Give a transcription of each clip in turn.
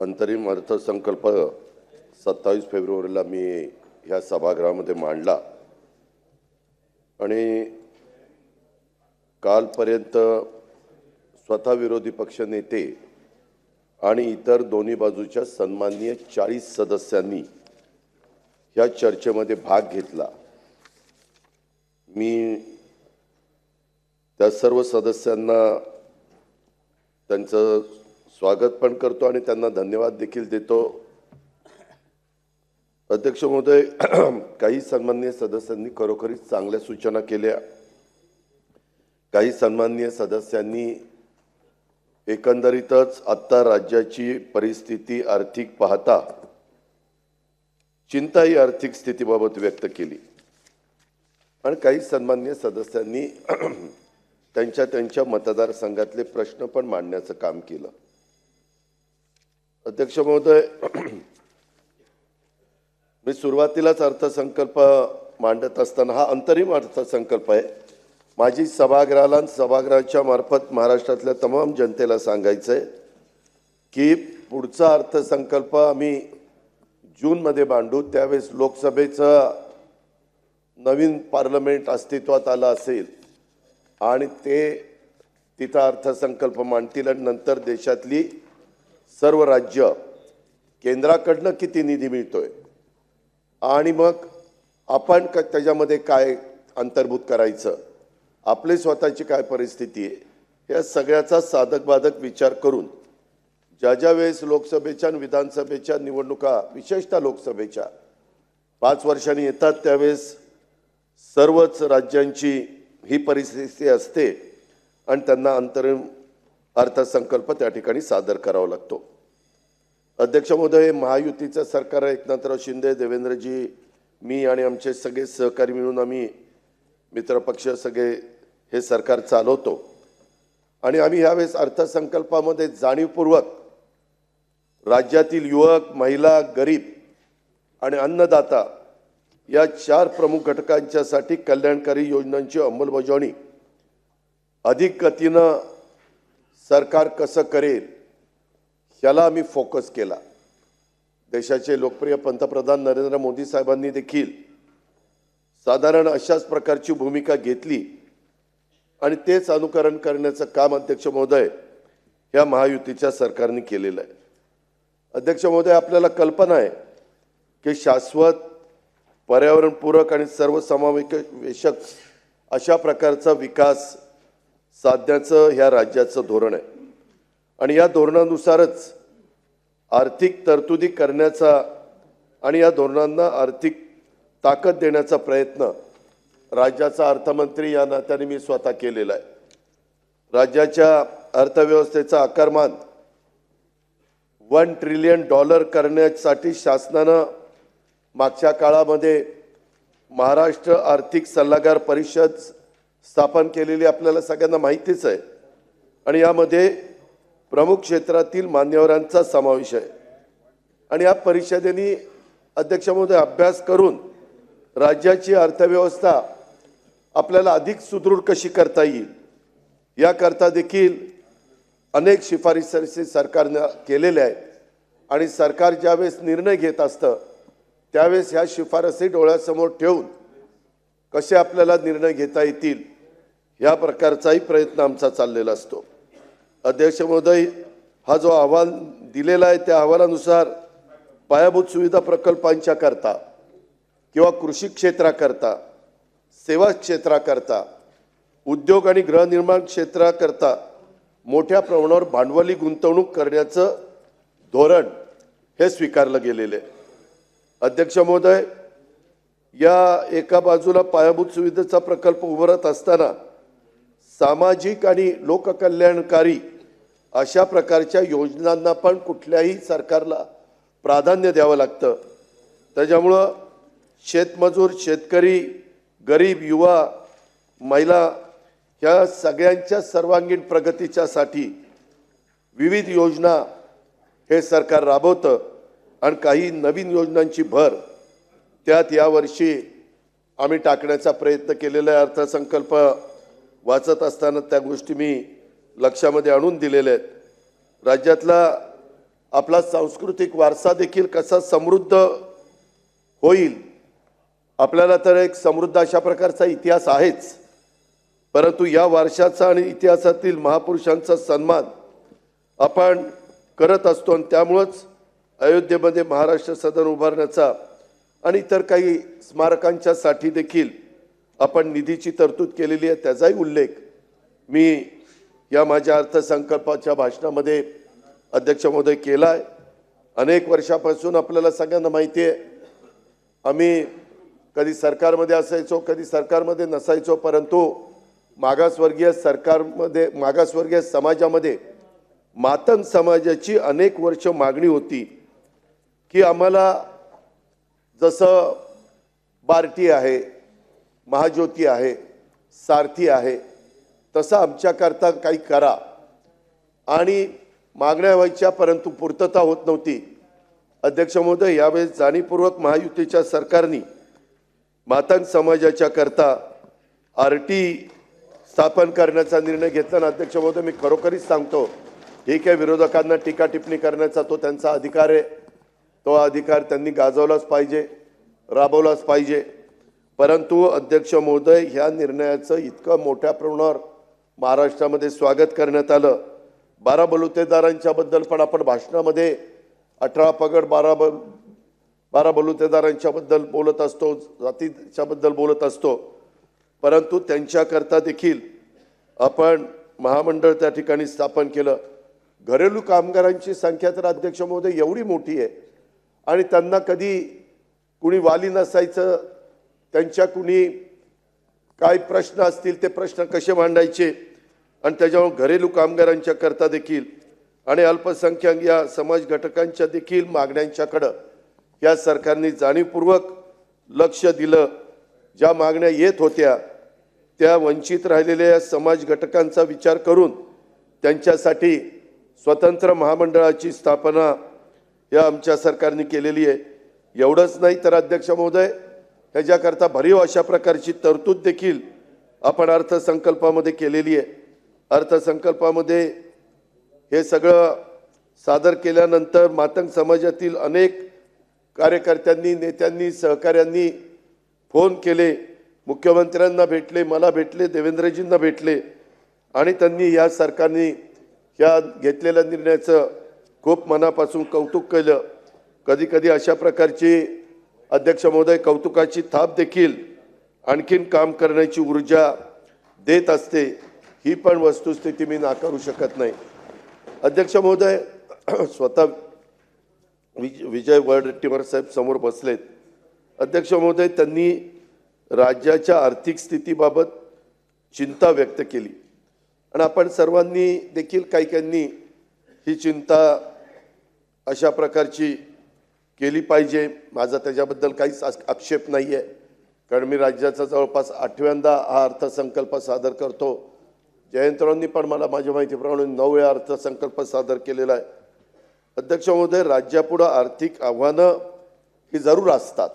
अंतरिम अर्थसंकल्प 27 फेब्रुवारीला मी ह्या सभागृहामध्ये मांडला आणि कालपर्यंत स्वतः विरोधी पक्ष नेते आणि इतर दोन्ही बाजूच्या सन्माननीय 40 सदस्यांनी या चर्चेमध्ये भाग घेतला। मी त्या सर्व सदस्यांना त्यांचं स्वागत पण करतो आणि त्यांना धन्यवाद देखील देतो। अध्यक्ष महोदय, काही सन्माननीय सदस्यांनी खरोखरीच चांगल्या सूचना केल्या। काही सन्माननीय सदस्यांनी एकंदरीतच आता राज्याची परिस्थिती आर्थिक पाहता चिंताही आर्थिक स्थितीबाबत व्यक्त केली आणि काही सन्माननीय सदस्यांनी त्यांच्या मतदारसंघातले प्रश्न पण मांडण्याचं काम केलं। अध्यक्ष महोदय, मी सुरुवातीलाच अर्थसंकल्प मांडत असताना हा अंतरिम अर्थसंकल्प आहे। माझी सभागृहाला सभागृहाच्या मार्फत महाराष्ट्रातल्या तमाम जनतेला सांगायचं आहे की पुढचा अर्थसंकल्प आम्ही जूनमध्ये मांडू, त्यावेळेस लोकसभेचं नवीन पार्लमेंट अस्तित्वात आलं असेल आणि ते तिथं अर्थसंकल्प मांडतील आणि नंतर देशातली सर्व राज्य केंद्राकडनं किती निधी मिळतोय आणि मग आपण त्याच्यामध्ये काय अंतर्भूत करायचं, आपली स्वतःची काय परिस्थिती आहे, या सगळ्याचा साधक बाधक विचार करून ज्या वेळेस लोकसभेच्या आणि विधानसभेच्या निवडणुका विशेषतः लोकसभेच्या 5 वर्षांनी येतात त्यावेळेस सर्वच राज्यांची ही परिस्थिती असते आणि त्यांना अंतरिम अर्थसंकल्प त्या ठिकाणी सादर करावा लागतो। अध्यक्ष महोदय, महायुतीचं सरकार एकनाथराव शिंदे, देवेंद्रजी, मी आणि आमचे सगळे सहकारी मिळून आम्ही मित्रपक्ष सगळे हे सरकार चालवतो आणि आम्ही यावेळेस अर्थसंकल्पामध्ये जाणीवपूर्वक राज्यातील युवक, महिला, गरीब आणि अन्नदाता या 4 प्रमुख घटकांच्यासाठी कल्याणकारी योजनांची अंमलबजावणी अधिक गतीनं सरकार कसं करेल याला आम्ही फोकस केला। देशाचे लोकप्रिय पंतप्रधान नरेंद्र मोदी साहेबांनी देखील साधारण अशाच प्रकारची भूमिका घेतली आणि तेच अनुकरण करण्याचं काम अध्यक्ष महोदय या महायुतीच्या सरकारने केलेलं आहे। अध्यक्ष महोदय, आपल्याला कल्पना आहे की शाश्वत, पर्यावरणपूरक आणि सर्वसमावेशक अशा प्रकारचा विकास साधण्याचं ह्या राज्याचं धोरण आहे आणि या धोरणानुसारच आर्थिक तरतुदी करण्याचा आणि या धोरणांना आर्थिक ताकद देण्याचा प्रयत्न राज्याचा अर्थमंत्री या नात्याने मी स्वतः केलेला आहे। राज्याच्या अर्थव्यवस्थेचा आकारमान $1 ट्रिलियन करण्यासाठी शासनानं मागच्या काळामध्ये महाराष्ट्र आर्थिक सल्लागार परिषद स्थापन केलेली आपल्याला सगळ्यांना माहितीच आहे आणि यामध्ये प्रमुख क्षेत्रातील मान्यवरांचा समावेश आहे आणि या परिषदेने अध्यक्ष महोदय अभ्यास करून राज्याची अर्थव्यवस्था आपल्याला अधिक सुदृढ कशी करता येईल याकरता देखील अनेक शिफारसी सरकारने केलेल्या आहेत आणि सरकार ज्यावेळेस निर्णय घेत असतं त्यावेळेस ह्या शिफारसी डोळ्यासमोर ठेवून कसे आपल्याला निर्णय घेता येतील या प्रकारचाही प्रयत्न आमचा चाललेला असतो। अध्यक्ष महोदय, हा जो अहवाल दिलेला आहे त्या अहवालानुसार पायाभूत सुविधा प्रकल्पांच्या करता किंवा कृषी क्षेत्राकरता, सेवा क्षेत्राकरता, उद्योग आणि गृहनिर्माण क्षेत्राकरता मोठ्या प्रमाणावर भांडवली गुंतवणूक करण्याचं धोरण हे स्वीकारलं गेलेलं आहे। अध्यक्ष महोदय, या एका बाजूला पायाभूत सुविधेचा प्रकल्प उभारत असताना सामाजिक आणि लोककल्याणकारी अशा प्रकारच्या योजनांना पण कुठल्याही सरकारला प्राधान्य द्यावं लागतं। त्याच्यामुळं शेतमजूर, शेतकरी, गरीब, युवा, महिला या सगळ्यांच्या सर्वांगीण प्रगतीच्यासाठी विविध योजना हे सरकार राबवतं आणि काही नवीन योजनांची भर त्यात यावर्षी आम्ही टाकण्याचा प्रयत्न केलेला आहे। अर्थसंकल्प वाचत असताना त्या गोष्टी मी लक्षामध्ये आणून दिलेल्या आहेत। राज्यातला आपला सांस्कृतिक वारसा देखील कसा समृद्ध होईल. आपल्याला तर एक समृद्ध अशा प्रकारचा इतिहास आहेच, परंतु या वारशाचा आणि इतिहासातील महापुरुषांचा सन्मान आपण करत असतो आणि त्यामुळेच अयोध्येमध्ये महाराष्ट्र सदन उभारण्याचा आणि इतर काही स्मारकांच्या साठी देखील आपण निधीची तरतूद केलेली आहे. त्याचाही उल्लेख मी या माझ्या अर्थसंकल्पाच्या भाषणामध्ये अध्यक्ष महोदय केला आहे. अनेक वर्षापासून आपल्याला सगळ्यांना माहिती आहे, आम्ही कधी सरकारमध्ये असायचो, कधी सरकारमध्ये नसायचो, परंतु मागासवर्गीय समाजामध्ये मातंग समाजाची अनेक वर्ष मागणी होती की आम्हाला जसं बार्टी आहे, महाज्योती आहे, सारथी आहे, तसं आमच्याकरता काही करा. आणि मागण्या व्हायच्या परंतु पूर्तता होत नव्हती. अध्यक्ष महोदय, यावेळेस जाणीवपूर्वक महायुतीच्या सरकारने मातंग समाजाच्या करता आरटी स्थापन करण्याचा निर्णय घेतला. आणि अध्यक्ष महोदय, मी खरोखरीच सांगतो, ठीक आहे, विरोधकांना टीका टिप्पणी करण्याचा तो त्यांचा अधिकार आहे, तो अधिकार त्यांनी गाजवलाच पाहिजे, राबवलाच पाहिजे. परंतु अध्यक्ष महोदय, ह्या निर्णयाचं इतकं मोठ्या प्रमाणावर महाराष्ट्रामध्ये स्वागत करण्यात आलं. 12 बलुतेदारांच्या बद्दल पण आपण भाषणामध्ये 18 पगड 12 बलुतेदारांच्या बद्दल बोलत असतो, जातीच्या बद्दल बोलत असतो, परंतु त्यांच्याकरता देखील आपण महामंडळ त्या ठिकाणी स्थापन केलं. घरेलू कामगारांची संख्या तर अध्यक्ष महोदय एवढी मोठी आहे आणि त्यांना कधी कुणी वाली नसायचं, त्यांच्या कुणी काय प्रश्न असतील ते प्रश्न कसे मांडायचे आणि त्याच्यावर घरेलू कामगारांच्या करता देखील आणि अल्पसंख्याक या समाज घटकांच्या देखील मागण्यांच्याकडं या सरकारने जाणीवपूर्वक लक्ष दिलं. ज्या मागण्या येत होत्या त्या वंचित राहिलेल्या समाज घटकांचा विचार करून त्यांच्यासाठी स्वतंत्र महामंडळाची स्थापना या आमच्या सरकारने केलेली आहे. एवढंच नाही तर अध्यक्ष महोदय, त्याच्याकरता भरीव अशा प्रकारची तरतूद देखील आपण अर्थसंकल्पामध्ये केलेली आहे. अर्थसंकल्पामध्ये हे सगळं सादर केल्यानंतर मातंग समाजातील अनेक कार्यकर्त्यांनी, नेत्यांनी, सहकाऱ्यांनी फोन केले, मुख्यमंत्र्यांना भेटले, मला भेटले, देवेंद्रजींना भेटले आणि त्यांनी या सरकारने या घेतलेल्या निर्णयाचं खूप मनापासून कौतुक केलं. कधी कधी अशा प्रकारची अध्यक्ष महोदय कौतुकाची थाप देखील आणखीन काम करण्याची ऊर्जा देत असते. ही पण वस्तुस्थिती मी नाकारू शकत नाही. अध्यक्ष महोदय, स्वतः विजय वडेट्टीवार साहेब समोर बसलेत. अध्यक्ष महोदय, त्यांनी राज्याच्या आर्थिक स्थितीबाबत चिंता व्यक्त केली आणि आपण सर्वांनी देखील काही ही चिंता अशा प्रकारची केली पाहिजे. माझा त्याच्याबद्दल काहीच आक्षेप नाही आहे, कारण मी राज्याचा जवळपास 8व्यांदा हा अर्थसंकल्प सादर करतो. जयंतरावांनी पण मला माझ्या माहितीप्रमाणे 9 वेळा अर्थसंकल्प सादर केलेला आहे. अध्यक्ष महोदय, राज्यापुढे आर्थिक आव्हानं ही जरूर असतात,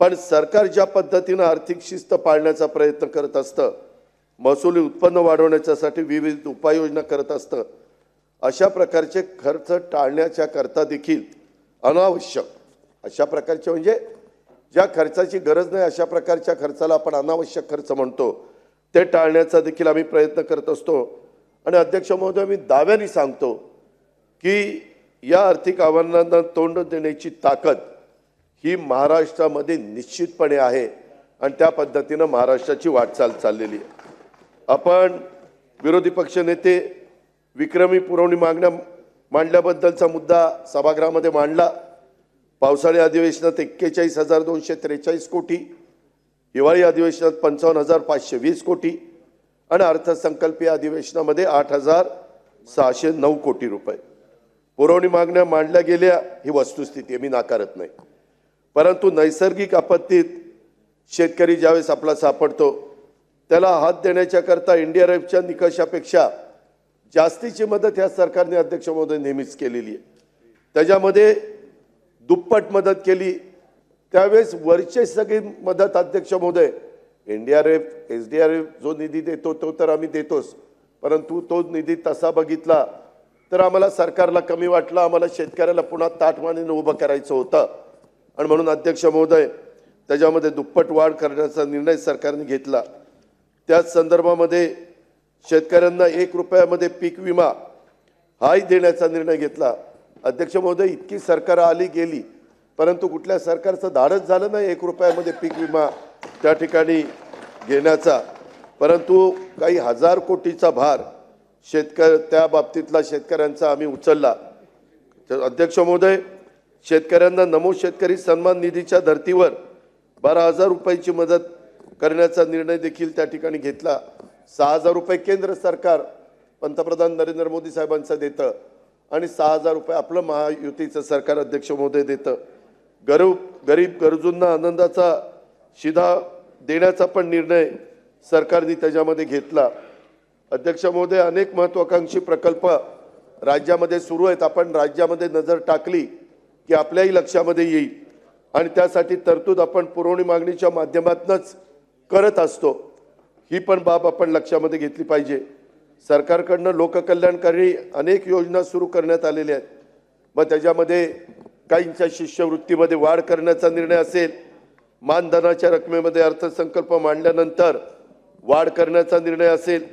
पण सरकार ज्या पद्धतीनं आर्थिक शिस्त पाळण्याचा प्रयत्न करत असतं, महसुली उत्पन्न वाढवण्यासाठी विविध उपाययोजना करत असतं, अशा प्रकारचे खर्च टाळण्याच्या करता देखील अनावश्यक अशा प्रकारचे, म्हणजे ज्या खर्चाची गरज नाही अशा प्रकारच्या खर्चाला आपण अनावश्यक खर्च म्हणतो, ते टाळण्याचा देखील आम्ही प्रयत्न करत असतो. आणि अध्यक्ष महोदय, मी दाव्याने सांगतो की या आर्थिक आव्हानांना तोंड देण्याची ताकद ही महाराष्ट्रामध्ये निश्चितपणे आहे आणि त्या पद्धतीनं महाराष्ट्राची वाटचाल चाललेली आहे. आपण विरोधी पक्षनेते विक्रमी पुरवणी मागण्या मांडल्याबद्दलचा मुद्दा सभागृहामध्ये मांडला. पावसाळी अधिवेशनात 41,243 कोटी, हिवाळी अधिवेशनात 55,520 कोटी आणि अर्थसंकल्पीय अधिवेशनामध्ये 8,609 कोटी रुपये पुरवणी मागण्या मांडल्या गेल्या. ही वस्तुस्थिती आहे, मी नाकारत नाही. परंतु नैसर्गिक आपत्तीत शेतकरी ज्यावेळेस आपला सापडतो त्याला हात देण्याच्या करता एनडीआरएफच्या निकषापेक्षा जास्तीची मदत या सरकारने अध्यक्ष महोदय नेहमीच केलेली आहे. त्याच्यामध्ये दुप्पट मदत केली. त्यावेळेस वरचे सगळी मदत अध्यक्ष महोदय, एनडीआरएफ, एसडीआरएफ जो निधी देतो तो तर आम्ही देतोच, परंतु तो निधी तसा बघितला तर आम्हाला सरकारला कमी वाटलं, आम्हाला शेतकऱ्याला पुन्हा ताठमानेने उभं करायचं होतं आणि म्हणून अध्यक्ष महोदय त्याच्यामध्ये दुप्पट वाढ करण्याचा निर्णय सरकारने घेतला। त्याच संदर्भामध्ये शेतकऱ्यांना 1 रुपयामध्ये पीक विमा हाही देण्याचा निर्णय घेतला। अध्यक्ष महोदय इतकी सरकार आली गेली परंतु कुठल्या सरकारचं धाडस झालं नाही 1 रुपयामध्ये पीक विमा त्या ठिकाणी घेण्याचा, परंतु काही हजार कोटीचा भार त्या बाबतीतला शेतकऱ्यांचा आम्ही उचलला। तर अध्यक्ष महोदय शेतकऱ्यांना नमो शेतकरी सन्मान निधीच्या धर्तीवर 12,000 रुपयाची मदत करण्याचा निर्णय देखील त्या ठिकाणी घेतला। 6,000 रुपये केंद्र सरकार पंतप्रधान नरेंद्र मोदी साहेबांचं देतं आणि 6,000 रुपये आपलं महायुतीचं सरकार अध्यक्ष महोदय देतं। गरीब गरजूंना आनंदाचा शिधा देण्याचा पण निर्णय सरकारने त्याच्यामध्ये घेतला। अध्यक्ष महोदय अनेक महत्त्वाकांक्षी प्रकल्प राज्यामध्ये सुरू आहेत। आपण राज्यामध्ये नजर टाकली की आपल्याही लक्षामध्ये येईल आणि त्यासाठी तरतूद आपण पुरवणी मागणीच्या माध्यमातूनच करत असतो। ही पण बाब आपण लक्षामध्ये घेतली पाहिजे। सरकारकडून लोककल्याणकारी अनेक योजना सुरू करण्यात आलेल्या आहेत। मग त्याच्यामध्ये काहींच्या शिष्यवृत्तीमध्ये वाढ करण्याचा निर्णय असेल, मानधनाच्या रकमेमध्ये अर्थसंकल्प मांडल्यानंतर वाढ करण्याचा निर्णय असेल,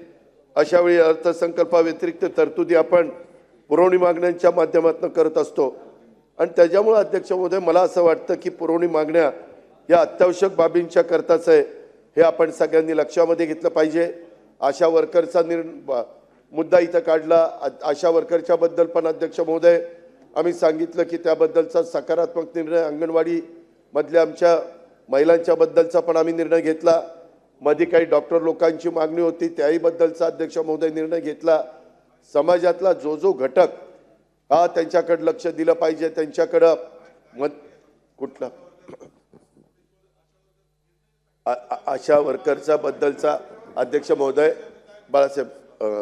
अशा वेळी अर्थसंकल्पाव्यतिरिक्त तरतुदी आपण पुरवणी मागण्यांच्या माध्यमातून करत असतो। आणि त्याच्यामुळे अध्यक्ष महोदय मला असं वाटतं की पुरवणी मागण्या या अत्यावश्यक बाबींच्या करताच आहे, हे आपण सगळ्यांनी लक्षामध्ये घेतलं पाहिजे। आशा वर्करचा मुद्दा इथं काढला। आशा वर्करच्या बद्दल पण अध्यक्ष महोदय आम्ही सांगितलं की त्याबद्दलचा सकारात्मक निर्णय, अंगणवाडी मधल्या आमच्या महिलांच्या बद्दलचा पण आम्ही निर्णय घेतला। मध्ये काही डॉक्टर लोकांची मागणी होती त्याही बद्दलचा अध्यक्ष महोदय निर्णय घेतला। समाजातला जो घटक हा त्यांच्याकडे लक्ष दिलं पाहिजे, त्यांच्याकडे कुठला आशा वर्करचा बद्दलचा अध्यक्ष महोदय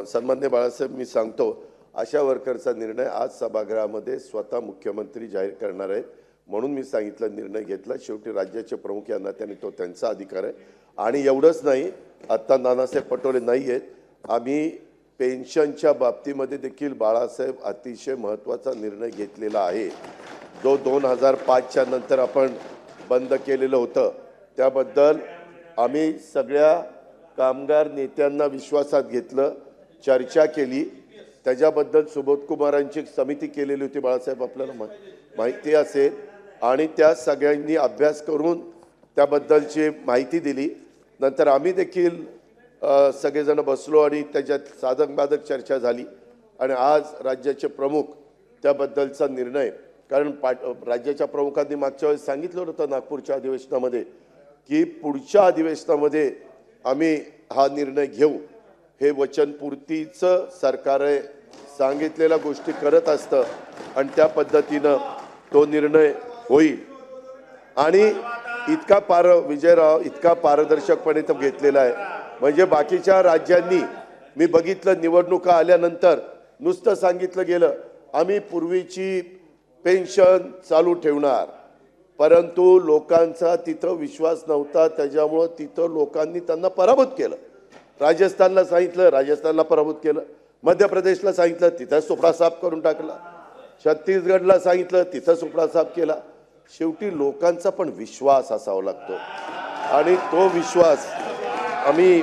सन्माननीय बाळासाहेब मी सांगतो, आशा वर्करचा निर्णय आज सभागृहामध्ये स्वतः मुख्यमंत्री जाहीर करणार आहेत म्हणून मी सांगितलं निर्णय घेतला। शेवटी राज्याचे प्रमुख यांना तो त्यांचा अधिकार आहे। आणि एवढंच नाही, आत्ता नानासाहेब पटोले नाही आहेत, आम्ही पेन्शनच्या बाबतीमध्ये देखील बाळासाहेब अतिशय महत्त्वाचा निर्णय घेतलेला आहे, जो 2005च्या नंतर आपण बंद केलेलं होतं। त्याबद्दल आम्ही सगळ्या कामगार नेत्यांना विश्वासात घेतलं, चर्चा केली, त्याच्याबद्दल सुबोध कुमारांची समिती केलेली होती, बाळासाहेब आपल्याला माहिती असेल, आणि त्या सगळ्यांनी अभ्यास करून त्याबद्दलची माहिती दिली। नंतर आम्ही देखील सगळेजण बसलो आणि त्याच्यात साधक बाधक चर्चा झाली आणि आज राज्याचे प्रमुख त्याबद्दलचा निर्णय, कारण राज्याच्या प्रमुखांनी मागच्या वेळेस सांगितलं होतं नागपूरच्या अधिवेशनामध्ये की पुढच्या अधिवेशनामध्ये आम्ही हा निर्णय घेऊ, हे वचनपूर्तीचं सरकार आहे, सांगितलेल्या गोष्टी करत असतं आणि त्या पद्धतीनं तो निर्णय होईल। आणि विजयराव इतका पारदर्शकपणे तो घेतलेला आहे, म्हणजे बाकीच्या राज्यांनी मी बघितलं निवडणुका आल्यानंतर नुसतं सांगितलं गेलं आम्ही पूर्वीची पेन्शन चालू ठेवणार, परंतु लोकांचा तिथं विश्वास नव्हता, त्याच्यामुळं तिथं लोकांनी त्यांना पराभूत केलं। राजस्थानला सांगितलं, राजस्थानला पराभूत केलं, मध्य प्रदेशला सांगितलं, तिथं सुपडा साफ करून टाकला, छत्तीसगडला सांगितलं, तिथं सुपडा साफ केला। शेवटी लोकांचा पण विश्वास असावा लागतो आणि तो विश्वास आम्ही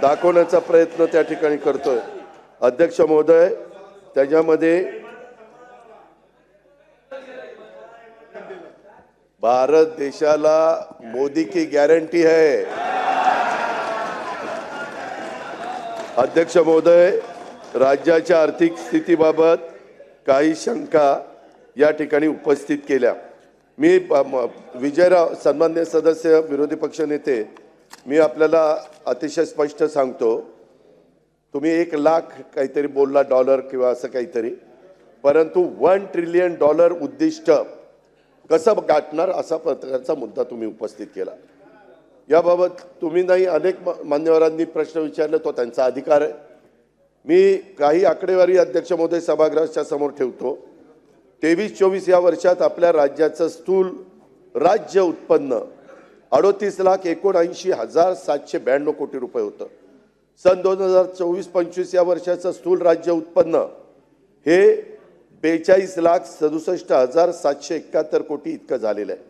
दाखवण्याचा प्रयत्न त्या ठिकाणी करतोय। अध्यक्ष महोदय त्याच्यामध्ये भारत देशाला मोदी की गॅरंटी है। अध्यक्ष महोदय राज्याच्या आर्थिक स्थितीबाबत काही शंका या ठिकाणी उपस्थित केल्या। मी विजयराव सन्माननीय सदस्य विरोधी पक्षनेते मी आपल्याला अतिशय स्पष्ट सांगतो, तुम्ही 1 लाख काहीतरी बोलला डॉलर किंवा असं काहीतरी, परंतु $1 ट्रिलियन उद्दिष्ट कसं गाठणार असा प्रकारचा मुद्दा तुम्ही उपस्थित केला। याबाबत तुम्ही नाही अनेक मान्यवरांनी प्रश्न विचारले, तो त्यांचा अधिकार आहे। मी काही आकडेवारी अध्यक्ष महोदय सभागृहाच्या समोर ठेवतो। 23-24 या वर्षात आपल्या राज्याचं स्थूल राज्य उत्पन्न 38,79,792 कोटी रुपये होतं। सन 2024-25 या वर्षाचं स्थूल राज्य उत्पन्न हे 42,67,771 कोटी इतकं झालेलं आहे.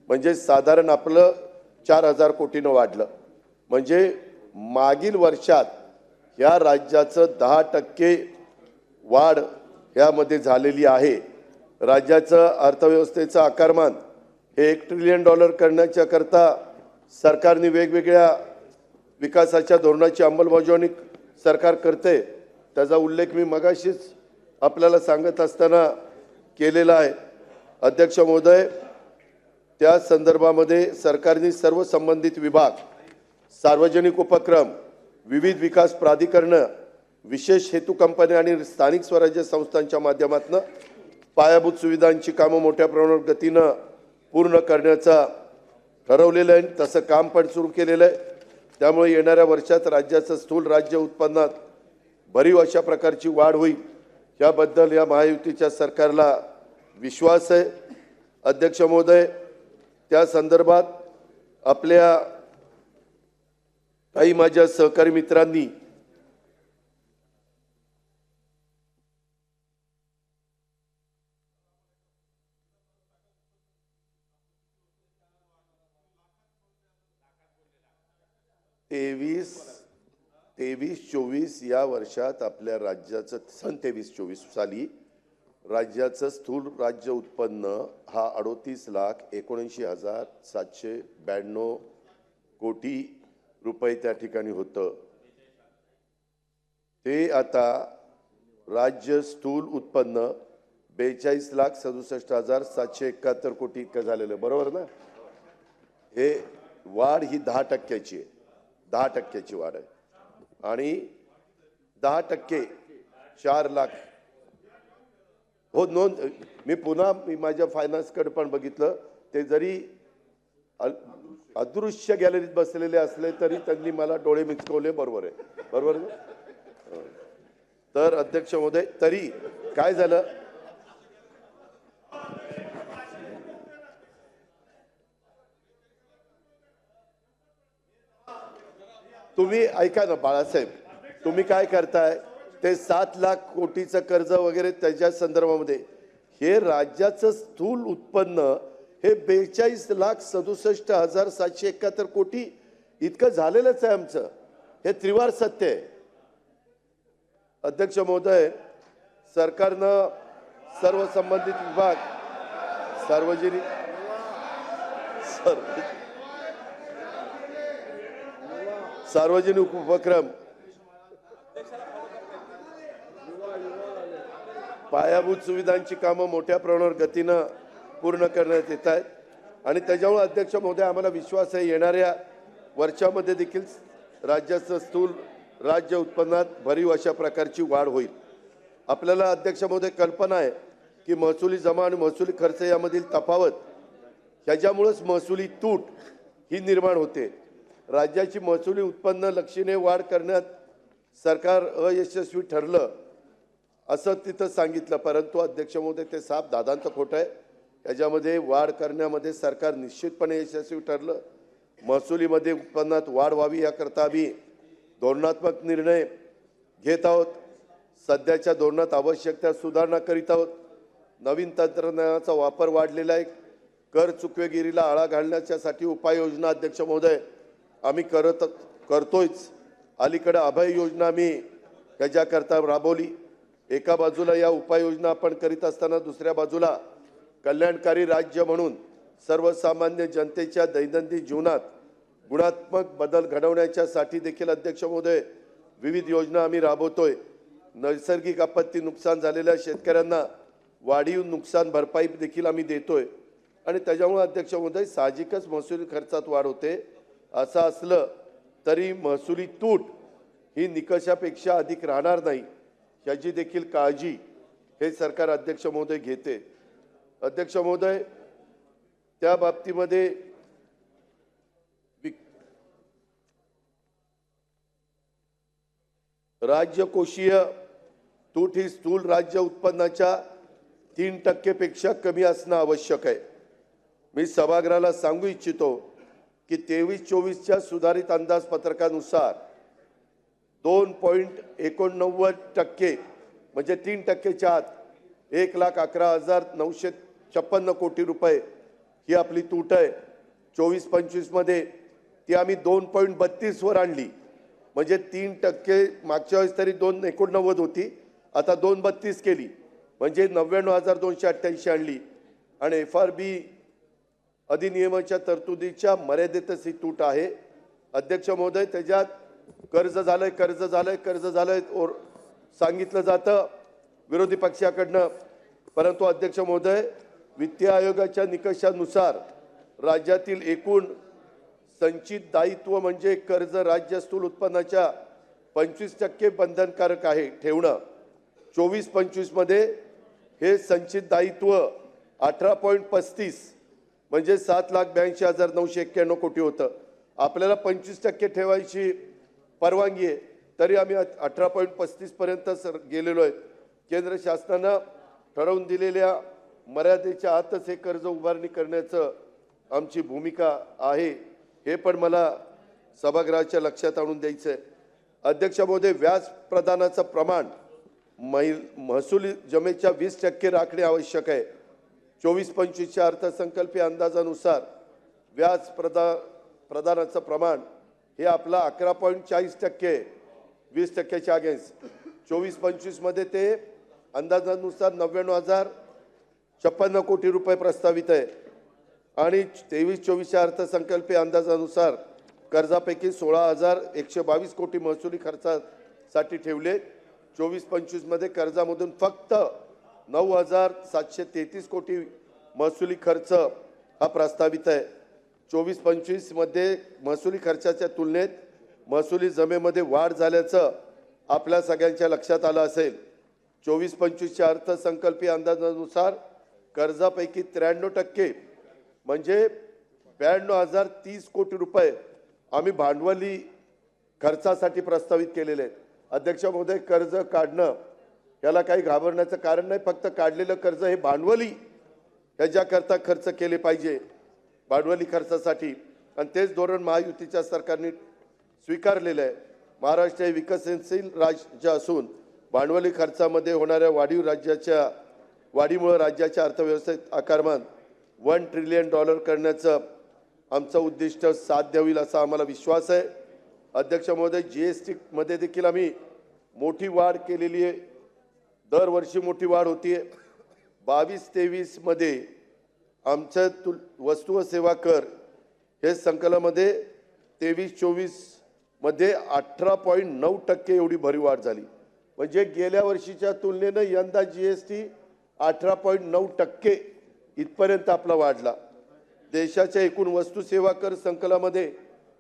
म्हणजे साधारण आपलं 4,000 कोटीनं वाढलं. म्हणजे मागील वर्षात या राज्याचं 10% वाढ यामध्ये झालेली आहे. राज्याचं अर्थव्यवस्थेचं आकारमान हे $1 ट्रिलियन करण्याच्या करता सरकारने वेगवेगळ्या विकासाच्या धोरणाची अंमलबजावणी सरकार करते. त्याचा उल्लेख मी मगाशीच आपल्याला सांगत असताना केलेला आहे. अध्यक्ष महोदय, त्या संदर्भामध्ये सरकारने सर्व संबंधित विभाग, सार्वजनिक उपक्रम, विविध विकास प्राधिकरणं, विशेष हेतू कंपन्या आणि स्थानिक स्वराज्य संस्थांच्या माध्यमातून पायाभूत सुविधांची कामं मोठ्या प्रमाणावर गतीनं पूर्ण करण्याचा ठरवलेलं आहे. तसं काम पण सुरू केलेलं आहे. त्यामुळे येणाऱ्या वर्षात राज्याचं स्थूल राज्य उत्पन्नात भरीव अशा प्रकारची वाढ होईल, याबद्दल या महायुतीच्या सरकारला विश्वास आहे. अध्यक्ष महोदय, त्या संदर्भात आपल्या काही माझ्या सहकारी मित्रांनी तेवीस 24 या वर्षात आपल्या राज्याचं सन 23-24 साली राज्याचं स्थूल राज्य उत्पन्न हा 38,79,792 कोटी रुपये त्या ठिकाणी होतं. ते आता राज्य स्थूल उत्पन्न 42,67,771 कोटी इतकं झालेलं, बरोबर ना? हे वाढ ही 10%ची आहे. 10%ची वाढ आहे. आणि 10% 4 लाख हो. नोंद मी माझ्या फायनान्सकडे पण बघितलं. ते जरी अदृश्य गॅलरीत बसलेले असले तरी त्यांनी मला डोळे मिचकवले. बरोबर आहे, बरोबर ना? तर अध्यक्ष महोदय, तरी काय झालं, तुम्ही ऐका ना बाळासाहेब, तुम्ही काय करताय ते 7 लाख कोटीचं कर्ज वगैरे त्याच्या संदर्भामध्ये हे राज्याचं स्थूल उत्पन्न हे 42,67,771 कोटी इतकं झालेलंच आहे आमचं. हे त्रिवार सत्य आहे. अध्यक्ष महोदय, सरकारनं सर्व संबंधित विभाग, सार्वजनिक उपक्रम, पायाभूत सुविधांची कामं मोठ्या प्रमाणावर गतीनं पूर्ण करण्यात येत आहेत. आणि त्याच्यामुळे अध्यक्ष महोदय, आम्हाला विश्वास आहे येणाऱ्या वर्षामध्ये देखील राज्याचं स्थूल राज्य उत्पन्नात भरीव अशा प्रकारची वाढ होईल. आपल्याला अध्यक्ष महोदय कल्पना आहे की महसुली जमा आणि महसुली खर्च यामधील तफावत ह्याच्यामुळेच महसुली तूट ही निर्माण होते. राज्याची महसुली उत्पन्न लक्षणीय वाढ करण्यात सरकार अयशस्वी ठरलं असं तिथं सांगितलं. परंतु अध्यक्ष महोदय, ते साफ दादांचं खोटं आहे. याच्यामध्ये वाढ करण्यामध्ये सरकार निश्चितपणे यशस्वी ठरलं. महसुलीमध्ये उत्पन्नात वाढ व्हावी याकरता आम्ही धोरणात्मक निर्णय घेत आहोत. सध्याच्या धोरणात आवश्यक त्या सुधारणा करीत आहोत. नवीन तंत्रज्ञानाचा वापर वाढलेला आहे. कर चुकवेगिरीला आळा घालण्यासाठी उपाययोजना अध्यक्ष महोदय आम्ही करतोयच. अलीकडे अभय योजना आम्ही त्याच्याकरता राबवली. एका बाजूला या उपाययोजना आपण करीत असताना दुसऱ्या बाजूला कल्याणकारी राज्य म्हणून सर्वसामान्य जनतेच्या दैनंदिन जीवनात गुणात्मक बदल घडवण्याच्यासाठी देखील अध्यक्ष महोदय विविध योजना आम्ही राबवतोय. नैसर्गिक आपत्ती नुकसान झालेल्या शेतकऱ्यांना वाढीव नुकसान भरपाई देखील आम्ही देतोय. आणि त्याच्यामुळे अध्यक्ष महोदय साहजिकच महसुली खर्चात वाढ होते. असं असलं तरी महसुली तूट ही निकषापेक्षा अधिक राहणार नाही याची देखील काळजी हे सरकार अध्यक्ष महोदय घेते. अध्यक्ष महोदय, त्या बाबतीमध्ये राज्यकोषीय तूट ही स्थूल राज्य उत्पन्नाच्या 3% पेक्षा कमी असणं आवश्यक आहे. मी सभागृहाला सांगू इच्छितो की 23-24च्या सुधारित अंदाजपत्रकानुसार 2.89% म्हणजे 3%च्या आत 1,11,956 कोटी रुपये ही आपली तूट आहे. 24-25 मध्ये ती आम्ही 2.32 वर आणली, म्हणजे 3%. मागच्या वेळेस तरी 2.89 होती, आता 2.32 केली, म्हणजे 99,288 आणली. आणि FRB अधिनियमाच्या तरतुदीच्या मर्यादेतच ही तूट आहे. अध्यक्ष महोदय, त्याच्यात कर्ज झालंय सांगितलं जातं विरोधी पक्षाकडनं, परंतु अध्यक्ष महोदय, वित्तीय आयोगाच्या निकषानुसार राज्यातील एकूण संचित दायित्व म्हणजे कर्ज राज्य स्थूल उत्पन्नाच्या 25% बंधनकारक आहे ठेवणं. 24-25 मध्ये हे संचित दायित्व 18.35 म्हणजे 7,82,991 कोटी होतं. आपल्याला 25% ठेवायची परवानगी आहे, तरी आम्ही 18.35 पर्यंत गेलेलो आहे. केंद्र शासनानं ठरवून दिलेल्या मर्यादेच्या आतच हे कर्ज उभारणी करण्याचं आमची भूमिका आहे, हे पण मला सभागृहाच्या लक्षात आणून द्यायचं आहे. अध्यक्ष महोदय, व्याज प्रदानाचं प्रमाण महसुली जमेच्या 20% राखणे आवश्यक आहे. 24-25च्या अर्थसंकल्पीय अंदाजानुसार व्याज प्रदानाचं प्रमाण हे आपला 11.40% 20%च्या अगेन्स्ट. 24-25 मध्ये ते अंदाजानुसार 99,056 कोटी रुपये प्रस्तावित आहे आणि 23-24च्या अर्थसंकल्पीय अंदाजानुसार कर्जापैकी 16,122 कोटी महसुली खर्चासाठी ठेवले. 24-25 मध्ये कर्जामधून फक्त 9,733 कोटी महसुली खर्च हा प्रस्तावित आहे. 24-25 मध्ये महसुली खर्चाच्या तुलनेत महसुली जमेमध्ये वाढ झाल्याचं आपल्या सगळ्यांच्या लक्षात आलं असेल. 24-25च्या अर्थसंकल्पीय अंदाजानुसार कर्जापैकी 93% म्हणजे 92,030 कोटी रुपये आम्ही भांडवली खर्चासाठी प्रस्तावित केलेले आहेत. अध्यक्ष महोदय, कर्ज काढणं याला काही घाबरण्याचं कारण नाही, फक्त काढलेलं कर्ज हे भांडवली ह्याच्याकरता खर्च केले पाहिजे, भांडवली खर्चासाठी, आणि तेच धोरण महायुतीच्या सरकारने स्वीकारलेलं आहे. महाराष्ट्र हे विकसनशील राज्य असून भांडवली खर्चामध्ये होणाऱ्या वाढीमुळे राज्याच्या अर्थव्यवस्थेत आकारमान $1 ट्रिलियन करण्याचं आमचं उद्दिष्ट साध्य होईल असा आम्हाला विश्वास आहे. अध्यक्ष महोदय, GST मध्ये देखील आम्ही मोठी वाढ केलेली आहे, दरवर्षी मोठी वाढ होतीये. 22-23 मध्ये आमचं वस्तू व सेवा कर हे संकलनामध्ये 23-24 मध्ये 18.9% एवढी भरीव वाढ झाली, म्हणजे गेल्या वर्षीच्या तुलनेनं यंदा GST 18.9% इथपर्यंत आपला वाढला. देशाच्या एकूण वस्तू सेवा कर संकलनामध्ये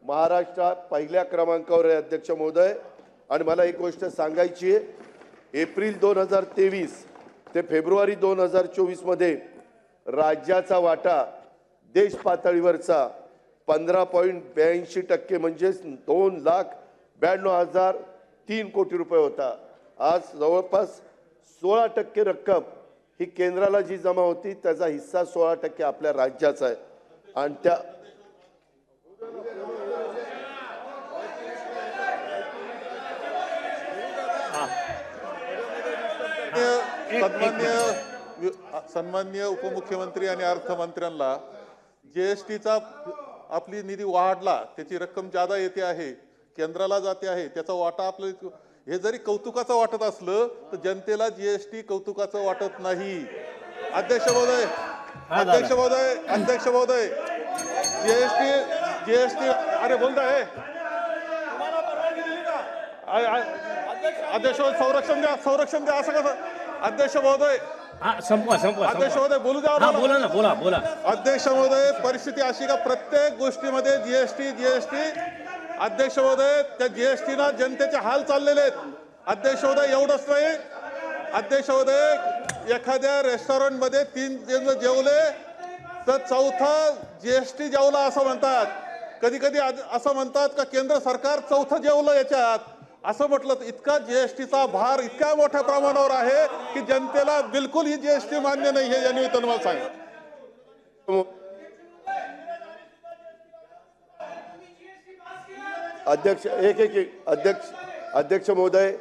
महाराष्ट्र पहिल्या क्रमांकावर आहे अध्यक्ष महोदय. आणि मला एक गोष्ट सांगायची आहे, एप्रिल 2023 ते फेब्रुवारी 2024 मध्ये राज्याचा वाटा देश पातळीवरचा 15.82% म्हणजे 2,92,003 कोटी रुपये होता. आज जवळपास 16% रक्कम ही केंद्राला जी जमा होती त्याचा हिस्सा 16% आपल्या राज्याचा आहे. आणि त्या सन्माननीय उपमुख्यमंत्री आणि अर्थमंत्र्यांना GSTचा आपली निधी वाढला, त्याची रक्कम जादा येते आहे, केंद्राला जाते आहे, त्याचा वाटा आपलं हे जरी कौतुकाचं वाटत असलं तर जनतेला GST कौतुकाचं वाटत नाही. अध्यक्ष महोदय GST अरे बोलता है अध्यक्ष संरक्षण द्या असं कसं. अध्यक्ष महोदय अध्यक्ष महोदय बोलू द्या. बोला. अध्यक्ष महोदय, परिस्थिती अशी का प्रत्येक गोष्टीमध्ये GST अध्यक्ष महोदय, त्या GSTना जनतेचे हाल चाललेले आहेत. अध्यक्ष महोदय, एवढंच नाही, अध्यक्ष महोदय, एखाद्या रेस्टॉरंटमध्ये 3 जण जेवले तर चौथा GST जेवला असं म्हणतात. कधी कधी असं म्हणतात का केंद्र सरकार चौथं जेवलं याच्यात, असं म्हटलं तर इतका GSTचा भार इतक्या मोठ्या प्रमाणावर आहे की जनतेला बिलकुल ही GST मान्य नाही आहे. यांनी तुम्हाला सांगितलं. अध्यक्ष महोदय,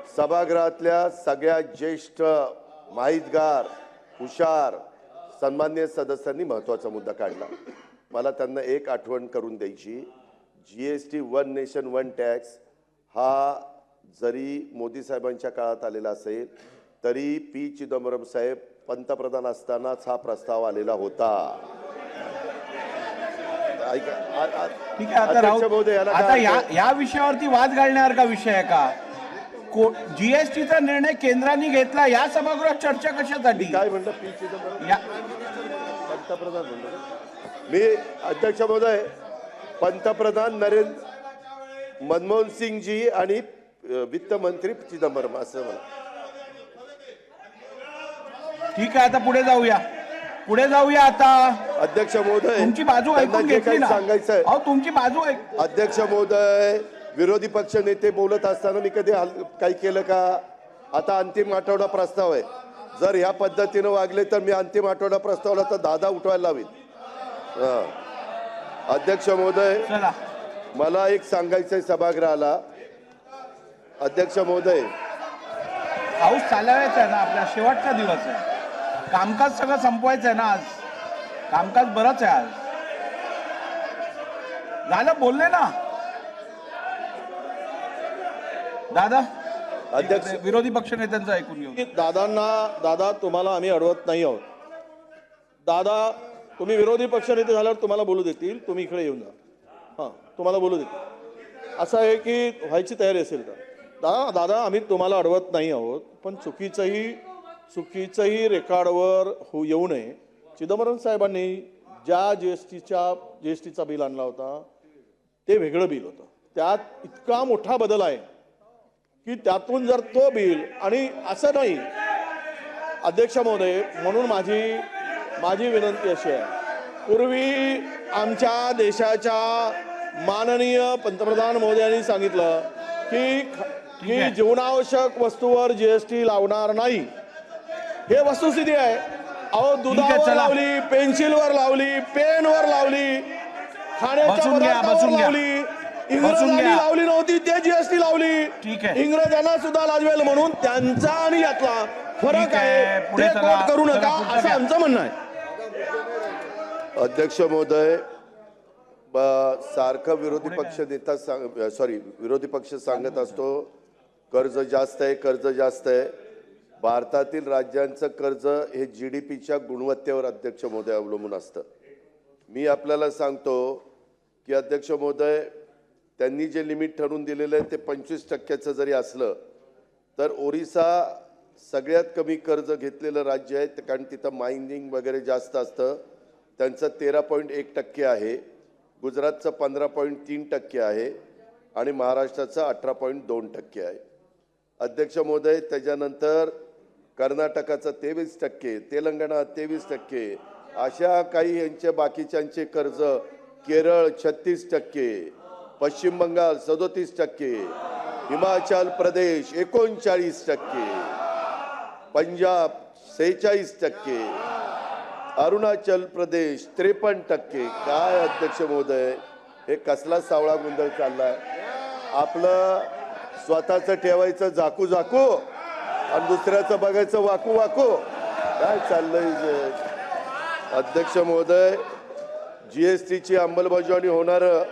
सभागृहातल्या सगळ्या ज्येष्ठ माहितगार हुशार सन्माननीय सदस्यांनी महत्त्वाचा मुद्दा काढला. मला त्यांना एक आठवण करून द्यायची. GST one nation one tax हा जरी मोदी साहेबांच्या काळात आलेला असेल तरी पी चिदंबरम साहेब पंतप्रधान असतानाच हा प्रस्ताव आलेला होता. ठीक आहे. आता अध्यक्ष महोदय, याला आता काय अर्थ? या विषयावरती वाद घालण्यासारखा विषय आहे का? जीएसटीचा निर्णय केंद्राने घेतला, या सभागृहात चर्चा कशासाठी? काय म्हणलं पी चिदंबरम या- पंतप्रधान म्हणलं. मी अध्यक्ष महोदय पंतप्रधान मनमोहन सिंगजी आणि वित्त मंत्री चिदंबरम असं मला. ठीक आहे, आता पुढे जाऊया आता. अध्यक्ष महोदय तुमची बाजू त्यांना ऐकून जे घेतली काही ना. सांगायचं आहे. अहो, तुमची बाजू ऐक. अध्यक्ष महोदय विरोधी पक्ष नेते बोलत असताना मी कधी काही केलं का? आता अंतिम आठवडा प्रस्ताव आहे. जर ह्या पद्धतीनं वागले तर मी अंतिम आठवडा प्रस्तावला तर दादा उठवायला लावीन. अध्यक्ष महोदय चला, मला एक सांगायचंय सभागृहाला. अध्यक्ष महोदय पाऊस चालावायचा आहे ना, आपला शेवटचा दिवस आहे. कामकाज सगळं संपवायचं आहे ना आज. कामकाज बरंच आहे आज. झालं, बोलले ना दादा. अध्यक्ष विरोधी पक्ष नेत्यांचं ऐकून घेऊ. दादा तुम्हाला आम्ही अडवत नाही आहोत. दादा तुम्ही विरोधी पक्षनेते झाल्यावर तुम्हाला बोलू देतील. तुम्ही इकडे येऊन जा. हां, तुम्हाला बोलू देतील. असं आहे की व्हायची तयारी असेल तर दादा आम्ही तुम्हाला अडवत नाही आहोत, पण चुकीचंही रेकॉर्डवर येऊ नये. चिदंबरम साहेबांनी ज्या जीएसटीचा बिल आणला होता ते वेगळं बिल होतं. त्यात इतका मोठा बदल आहे की त्यातून जर तो बिल आणि असं नाही. अध्यक्ष महोदय, म्हणून माझी विनंती अशी आहे, पूर्वी आमच्या देशाच्या माननीय पंतप्रधान मोदयांनी सांगितलं की जीवनावश्यक वस्तूवर जीएसटी लावणार नाही. हे वस्तुस्थिती आहे. अहो, दुधावर चला. लावली, पेन्सिलवर लावली, पेनवर लावली, खाण्याच्या बसून घ्या, पदार्थावर बसून घ्या. लावली. इंग्रजांनी घ्या. लावली नव्हती, ते जीएसटी लावली. ठीक आहे. इंग्रजांना सुद्धा लाजवेल म्हणून त्यांचा आणि यातला फरक ठीक आहे. आहे. पुढे ते चला. कोट करू चला, नका पुढचं असं घ्या. आमचं म्हणणं आहे. अध्यक्ष महोदय सारखं विरोधी पक्ष सांगत असतो कर्ज जास्त आहे. भारतातील राज्यांचं कर्ज हे GDPच्या गुणवत्तेवर अध्यक्ष महोदय अवलंबून असतं. मी आपल्याला सांगतो की अध्यक्ष महोदय त्यांनी जे लिमिट ठरवून दिलेलं आहे ते 25% जरी असलं तर ओरिसा सगळ्यात कमी कर्ज घेतलेलं राज्य आहे, कारण तिथं मायनिंग वगैरे जास्त असतं. त्यांचं 13.1% आहे. गुजरातचं 15.3% आहे आणि महाराष्ट्राचं 18.2% आहे. अध्यक्ष महोदय त्याच्यानंतर कर्नाटकाचं 23%, तेलंगणा 23%, अशा काही यांचे बाकीच्यांचे कर्ज केरळ 36%, पश्चिम बंगाल 37%, हिमाचल प्रदेश 39%, पंजाब 46%, अरुणाचल प्रदेश 53%. काय अध्यक्ष महोदय हे कसला सावळा गोंधळ चाललाय? आपलं स्वतःचं ठेवायचं झाकू आणि दुसऱ्याचं बघायचं वाकू. काय चाललंय? अध्यक्ष महोदय GSTची अंमलबजावणी होणारं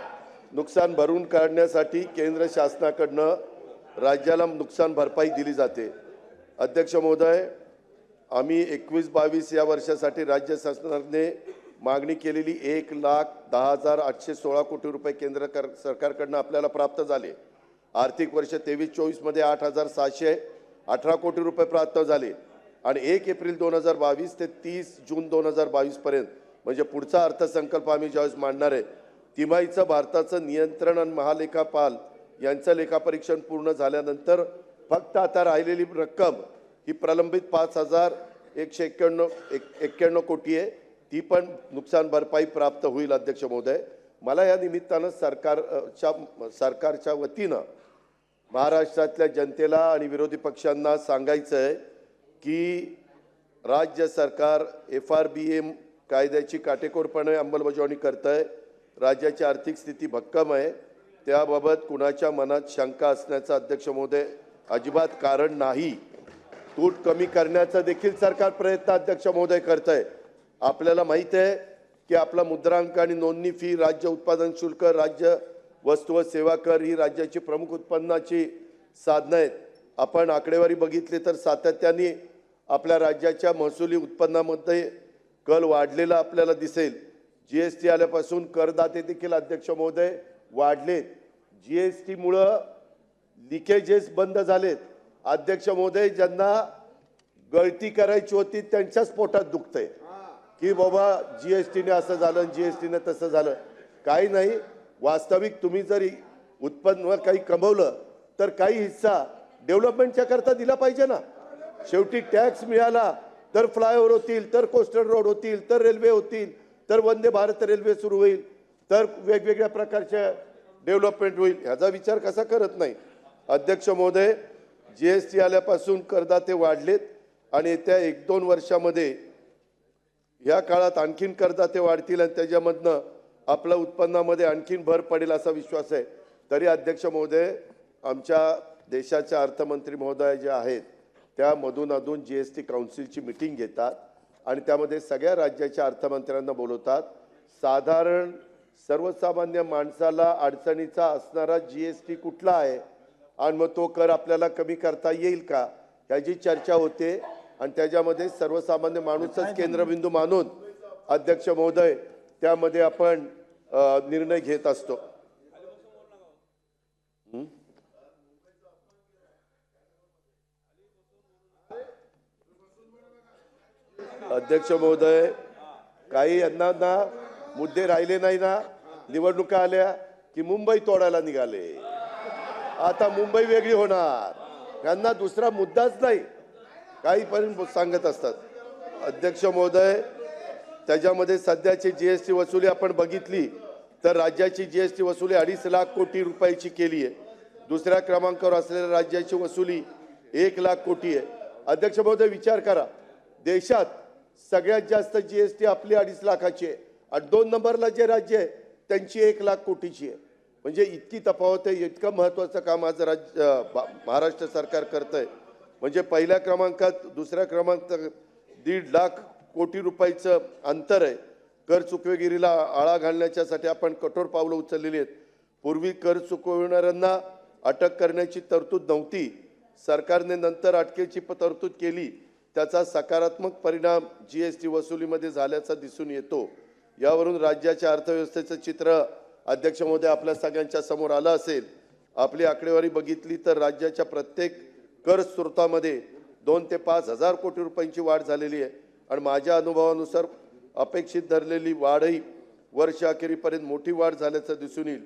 नुकसान भरून काढण्यासाठी केंद्र शासनाकडनं राज्याला नुकसान भरपाई दिली जाते. अध्यक्ष महोदय आम्ही 21-22 या वर्षासाठी राज्य शासनाने मागणी केलेली 1,10,816 कोटी रुपये केंद्र सरकारकडनं आपल्याला प्राप्त झाले. आर्थिक वर्ष 23-24 मध्ये 8,718 कोटी रुपये प्राप्त झाले आणि 1 एप्रिल 2022 ते 30 जून 2022 पर्यंत म्हणजे पुढचा अर्थसंकल्प आम्ही ज्यावेळेस मांडणार आहे तिमाहीचं भारताचं नियंत्रण आणि महालेखापाल यांचं लेखापरीक्षण पूर्ण झाल्यानंतर फक्त आता राहिलेली रक्कम ही प्रलंबित 5,191 कोटी आहे. ती पण नुकसान भरपाई प्राप्त होईल. अध्यक्ष महोदय मला या निमित्तानं सरकारच्या वतीनं महाराष्ट्रातल्या जनतेला आणि विरोधी पक्षांना सांगायचं आहे की राज्य सरकार FRBM कायद्याची काटेकोरपणे अंमलबजावणी करत आहे. राज्याची आर्थिक स्थिती भक्कम आहे. त्याबाबत कुणाच्या मनात शंका असण्याचं अध्यक्ष महोदय अजिबात कारण नाही. तूट कमी करण्याचा देखील सरकार प्रयत्न अध्यक्ष महोदय करत आहे. आपल्याला माहिती आहे की आपला मुद्रांक आणि नोंदणी फी, राज्य उत्पादन शुल्क, राज्य वस्तू व सेवा कर ही राज्याची प्रमुख उत्पन्नाची साधनं आहेत. आपण आकडेवारी बघितली तर सातत्याने आपल्या राज्याच्या महसुली उत्पन्नामध्ये कल वाढलेला आपल्याला दिसेल. GST आल्यापासून करदाते देखील अध्यक्ष महोदय वाढलेत. GST मुळे लिकेजेस बंद झालेत. अध्यक्ष महोदय, ज्यांना गळती करायची होती त्यांच्याच पोटात दुखतंय की बाबा GST ने असं झालं, GST ने तसं झालं. काही नाही, वास्तविक तुम्ही जरी उत्पन्न काही कमवलं तर काही हिस्सा डेव्हलपमेंटच्या करता दिला पाहिजे ना. शेवटी टॅक्स मिळाला तर फ्लायओव्हर होतील, तर कोस्टल रोड होतील, तर रेल्वे होतील, तर वंदे भारत रेल्वे सुरू होईल, तर वेगवेगळ्या प्रकारच्या डेव्हलपमेंट होईल. ह्याचा विचार कसा करत नाही. अध्यक्ष महोदय, GST आल्यापासून करदाते वाढलेत आणि येत्या 1-2 वर्षामध्ये या काळात आणखीन करदाते वाढतील आणि त्याच्यामधनं आपल्या उत्पन्नामध्ये आणखीन भर पडेल असा विश्वास आहे. तरी अध्यक्ष महोदय, आमच्या देशाच्या अर्थमंत्री महोदय जे आहेत त्यामधून अधून GST काउन्सिलची मीटिंग घेतात आणि त्यामध्ये सगळ्या राज्याच्या अर्थमंत्र्यांना बोलवतात. साधारण सर्वसामान्य माणसाला अडचणीचा असणारा GST कुठला आहे आणि मग तो कर आपल्याला कमी करता येईल का ह्याची चर्चा होते आणि त्याच्यामध्ये सर्वसामान्य माणूसच केंद्रबिंदू मानून अध्यक्ष महोदय त्यामध्ये आपण निर्णय घेत असतो. अध्यक्ष महोदय, काही यांना ना मुद्दे राहिले नाही ना. निवडणुका आल्या की मुंबई तोडायला निघाले. आता मुंबई वेगळी होणार, यांना दुसरा मुद्दाच नाही. काही पण सांगत असतात. अध्यक्ष महोदय, त्याच्यामध्ये सध्याची GST वसुली आपण बघितली तर राज्याची GST वसुली 2.5 लाख कोटी रुपयाची केली आहे. दुसऱ्या क्रमांकावर असलेल्या राज्याची वसुली 1 लाख कोटी आहे. अध्यक्ष महोदय, विचार करा, देशात सगळ्यात जास्त GST आपली 2.5 लाखाची आहे आणि 2 नंबरला जे राज्य आहे त्यांची 1 लाख कोटीची आहे. म्हणजे इतकी तफावत आहे. इतकं महत्त्वाचं काम आज महाराष्ट्र सरकार करतंय. म्हणजे पहिल्या क्रमांकात दुसऱ्या क्रमांकात 1.5 लाख कोटी रुपयाचं अंतर आहे. कर चुकवेगिरीला आळा घालण्याच्यासाठी आपण कठोर पावलं उचललेली आहेत. पूर्वी कर चुकविणाऱ्यांना अटक करण्याची तरतूद नव्हती. सरकारने नंतर अटकेची तरतूद केली. त्याचा सकारात्मक परिणाम GST वसुलीमध्ये झाल्याचा दिसून येतो. यावरून राज्याच्या अर्थव्यवस्थेचं चित्र अध्यक्ष महोदय आपल्या सगळ्यांच्या समोर आलं असेल. आपली आकडेवारी बघितली तर राज्याच्या प्रत्येक कर स्रोतामध्ये 2 ते 5 हजार कोटी रुपयांची वाढ झालेली आहे आणि माझ्या अनुभवानुसार अपेक्षित धरलेली वाढही वर्षअखेरीपर्यंत मोठी वाढ झाल्याचं दिसून येईल.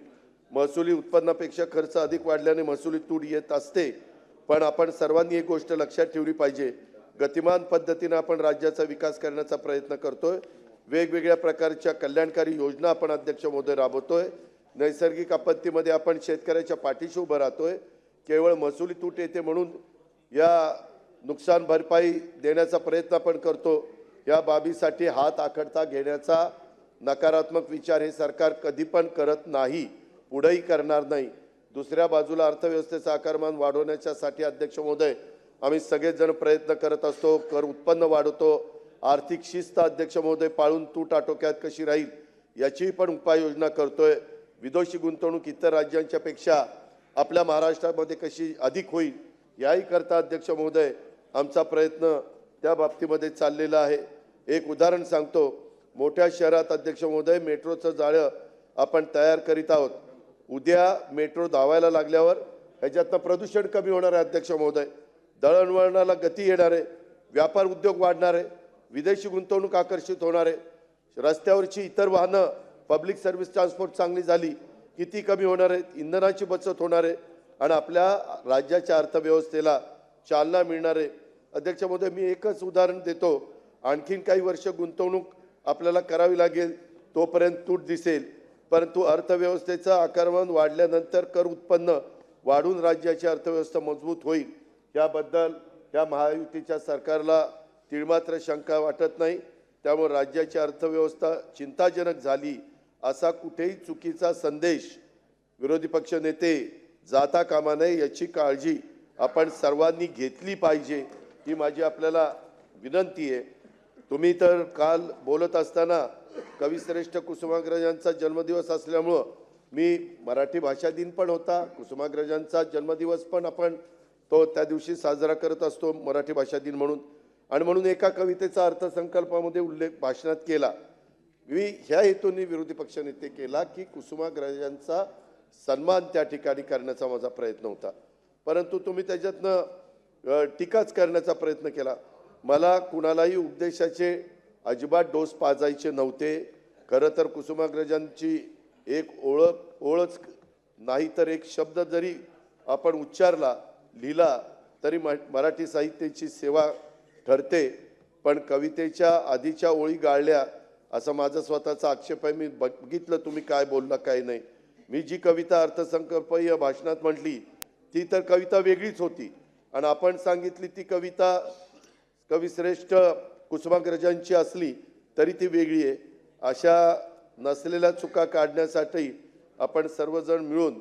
महसुली उत्पन्नापेक्षा खर्च अधिक वाढल्याने महसुली तूट येत असते. पण आपण सर्वांनी एक गोष्ट लक्षात ठेवली पाहिजे, गतिमान पद्धतीने आपण राज्याचा विकास करण्याचा प्रयत्न करतोय. वेगवेगळ्या प्रकारच्या कल्याणकारी योजना आपण अध्यक्ष महोदय राबवतोय. नैसर्गिक आपत्तीमध्ये आपण शेतकऱ्याच्या पाठीशी उभं राहतोय. केवळ महसुली तूट येते म्हणून या नुकसान भरपाई देण्याचा प्रयत्न आपण करतो. या बाबीसाठी हात आखडता घेण्याचा नकारात्मक विचार हे सरकार कधी पण करत नाही, पुढेही करणार नाही. दुसऱ्या बाजूला अर्थव्यवस्थेचं आकारमान वाढवण्याच्यासाठी अध्यक्ष महोदय आम्ही सगळेजण प्रयत्न करत असतो. कर उत्पन्न वाढवतो. आर्थिक शिस्त अध्यक्ष महोदय पाळून तूट आटोक्यात कशी राहील याची पण उपाययोजना करतोय. विदेशी गुंतवणूक इतर राज्यांच्या पेक्षा आपल्या महाराष्ट्रामध्ये कशी अधिक होईल याही करता अध्यक्ष महोदय आमचा प्रयत्न त्या बाबतीमध्ये चाललेला आहे. एक उदाहरण सांगतो. मोठ्या शहरात अध्यक्ष महोदय मेट्रोचं जाळं आपण तयार करीत आहोत. उद्या मेट्रो धावायला लागल्यावर ह्याच्यातनं प्रदूषण कमी होणार आहे अध्यक्ष महोदय. दळणवळणाला गती येणार आहे. व्यापार उद्योग वाढणार आहे. विदेशी गुंतवणूक आकर्षित होणार आहे. रस्त्यावरची इतर वाहनं, पब्लिक सर्व्हिस ट्रान्सपोर्ट चांगली झाली की ती कमी होणार आहे. इंधनाची बचत होणार आहे आणि आपल्या राज्याच्या अर्थव्यवस्थेला चालना मिळणार आहे. अध्यक्ष महोदय, मी एकच उदाहरण देतो. आणखीन काही वर्ष गुंतवणूक आपल्याला करावी लागेल, तोपर्यंत तूट दिसेल. परंतु अर्थव्यवस्थेचं आकारमान वाढल्यानंतर कर उत्पन्न वाढून राज्याची अर्थव्यवस्था मजबूत होईल याबद्दल या महायुतीच्या सरकारला तिळमात्र शंका वाटत नाही. त्यामुळे राज्याची अर्थव्यवस्था चिंताजनक झाली असा कुठेही चुकीचा संदेश विरोधी पक्ष नेते जाता कामा नये याची काळजी आपण सर्वांनी घेतली पाहिजे, ही माझी आपल्याला विनंती आहे. तुम्ही तर काल बोलत असताना कविश्रेष्ठ कुसुमाग्रजांचा जन्मदिवस असल्यामुळं मी मराठी भाषा दिन पण होता, कुसुमाग्रजांचा जन्मदिवस पण आपण तो त्या दिवशी साजरा करत असतो मराठी भाषा दिन म्हणून. आणि म्हणून एका कवितेचा अर्थसंकल्पामध्ये उल्लेख भाषणात केला. मी ह्या हेतूने विरोधी पक्षनेते केला की कुसुमाग्रजांचा सन्मान त्या ठिकाणी करण्याचा माझा प्रयत्न होता, परंतु तुम्ही त्याच्यातनं टीकाच करण्याचा प्रयत्न केला. मला कुणालाही उपदेशाचे अजिबात डोस पाजायचे नव्हते. खरं तर कुसुमाग्रजांची एक ओळच नाही तर एक शब्द जरी आपण उच्चारला लिहिला तरी मराठी साहित्याची सेवा ठरते. पण कवितेच्या आधीच्या ओळी गाळल्या असा माझा स्वतःचा आक्षेप आहे. मी बघितलं तुम्ही काय बोलला काय नाही. मी जी कविता अर्थसंकल्प या भाषणात म्हटली ती तर कविता वेगळीच होती आणि आपण सांगितली ती कविता कविश्रेष्ठ कुसुमाग्रजांची असली तरी ती वेगळी आहे. अशा नसलेल्या चुका काढण्यासाठी आपण सर्वजण मिळून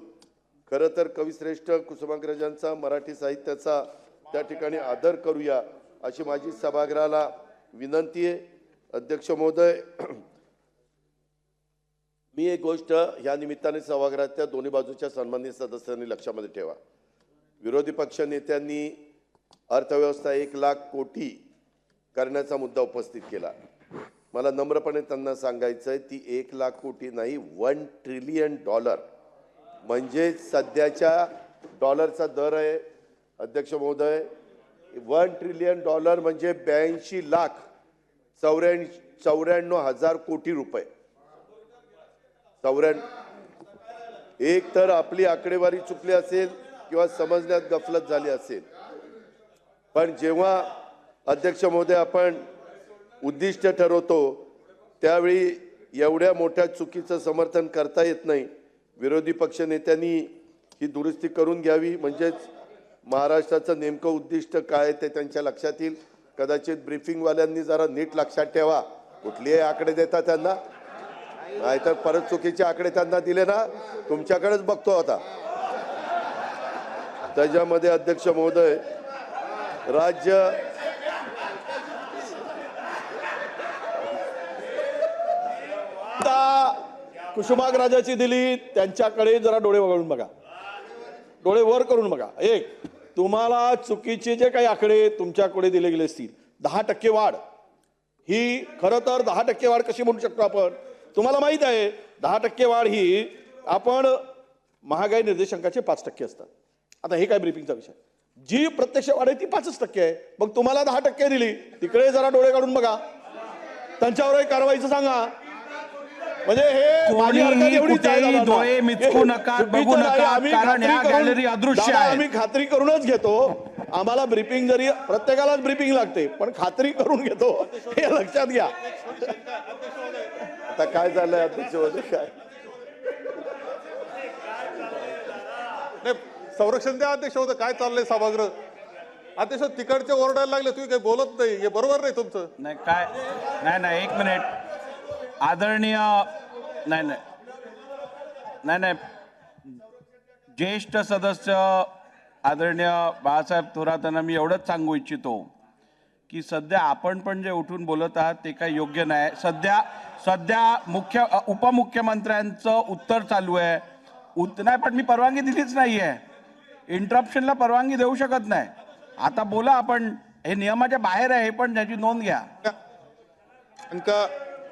खरं तर कविश्रेष्ठ कुसुमाग्रजांचा मराठी साहित्याचा त्या ठिकाणी आदर करूया अशी माझी सभागृहाला विनंती आहे. अध्यक्ष महोदय, मी एक गोष्ट ह्या निमित्ताने सभागृहाच्या दोन्ही बाजूच्या सन्माननीय सदस्यांनी लक्षामध्ये ठेवा. विरोधी पक्ष नेत्यांनी अर्थव्यवस्था 1,00,000 कोटी करण्याचा मुद्दा उपस्थित केला. मला नम्रपणे त्यांना सांगायचं आहे ती 1,00,000 कोटी नाही, $1 ट्रिलियन म्हणजे सध्याच्या डॉलरचा दर आहे अध्यक्ष महोदय. $1 ट्रिलियन म्हणजे 82,94,000 कोटी रुपये. एक तर आपली आकडेवारी चुकली असेल किंवा समजण्यात गफलत झाली असेल, पण जेव्हा अध्यक्ष महोदय आपण उद्दिष्ट ठरवतो त्यावेळी एवढ्या मोठ्या चुकीचं समर्थन करता येत नाही. विरोधी पक्ष नेत्यांनी ही दुरुस्ती करून घ्यावी, म्हणजेच महाराष्ट्राचं नेमकं उद्दिष्ट काय ते त्यांच्या लक्षात येईल. कदाचित ब्रीफिंगवाल्यांनी जरा नीट लक्षात ठेवा, कुठलेही आकडे देता त्यांना, नाहीतर परत चुकीचे आकडे त्यांना दिले ना तुमच्याकडेच बघतो आता. त्याच्यामध्ये अध्यक्ष महोदय राज्य कुसुमाग्रजाची दिली त्यांच्याकडे जरा डोळे वगळून बघा, डोळे वर करून बघा. एक, तुम्हाला चुकीचे जे काही आकडे तुमच्याकडे दिले गेले असतील, 10% वाढ ही खरं तर 10% वाढ कशी म्हणू शकतो आपण? तुम्हाला माहित आहे 10% वाढ ही आपण महागाई निर्देशांकाचे 5% असतात. आता हे काय ब्रीफिंगचा विषय, जी प्रत्यक्ष वाढ आहे ती 5% आहे. मग तुम्हाला 10% दिली, तिकडे जरा डोळे काढून बघा, त्यांच्यावर कारवाईचं सांगा. म्हणजे हे माझी हरकत एवढीच आहे दादा. डोळे मिचकू नका, बघू नका, कारण ह्या गॅलरी अदृश्य आहे. आम्ही खात्री करूनच घेतो. आम्हाला ब्रीफिंग जरी प्रत्येकालाच ब्रीफिंग लागते, पण खात्री करून घेतो हे लक्षात घ्या. आता काय झालंय अध्यक्ष महोदय, काय नाही, संरक्षण द्या अध्यक्ष महोदय. काय चाललंय सभागृह? अध्यक्ष तिकडचे ओरडायला लागले, तुम्ही काही बोलत नाही, हे बरोबर नाही तुमचं. नाही काय, नाही एक मिनिट. आदरणीय नाही ज्येष्ठ सदस्य आदरणीय बाळासाहेब थोरातांना मी एवढंच सांगू इच्छितो की सध्या आपण पण जे उठून बोलत आहात ते काही योग्य नाही. सध्या उपमुख्यमंत्र्यांचं उत्तर चालू आहे. नाही, पण मी परवानगी दिलीच नाही आहे. इंटरप्शनला परवानगी देऊ शकत नाही. आता बोला आपण, हे नियमाच्या बाहेर आहे, पण त्याची नोंद घ्या. शंका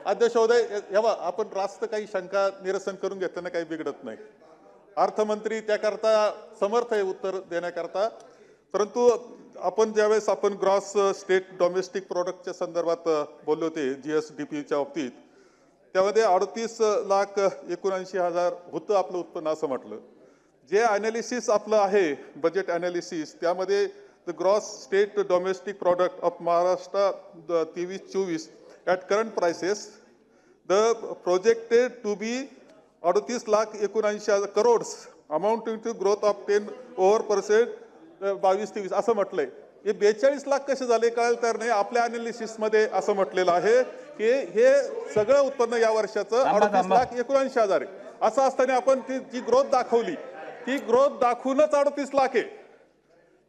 अध्यक्ष महोदय, आपण रास्त काही शंका निरसन करून घेताना काही बिघडत नाही. अर्थमंत्री त्याकरता समर्थ आहे उत्तर देण्याकरता. परंतु आपण ज्यावेळेस आपण ग्रॉस स्टेट डोमेस्टिक प्रोडक्टच्या संदर्भात बोललो होते GSDPच्या बाबतीत, त्यामध्ये 38,79,000 होतं आपलं उत्पन्न असं म्हटलं. जे अनालिसिस आपलं आहे बजेट अनालिसिस, त्यामध्ये the gross state domestic product of Maharashtra 23-24 at current prices, the projected to be 38,79,000 crores amounting to growth of 10% 22-23 असं म्हटलंय. हे 42 लाख कसे झाले कळायला तर नाही. आपल्या अनालिसिस मध्ये असं म्हटलेलं आहे की हे सगळं उत्पन्न या वर्षाचं 38,79,000 आहे. असं असताना आपण ती जी ग्रोथ दाखवली, ती ग्रोथ दाखवूनच 38 लाख आहे.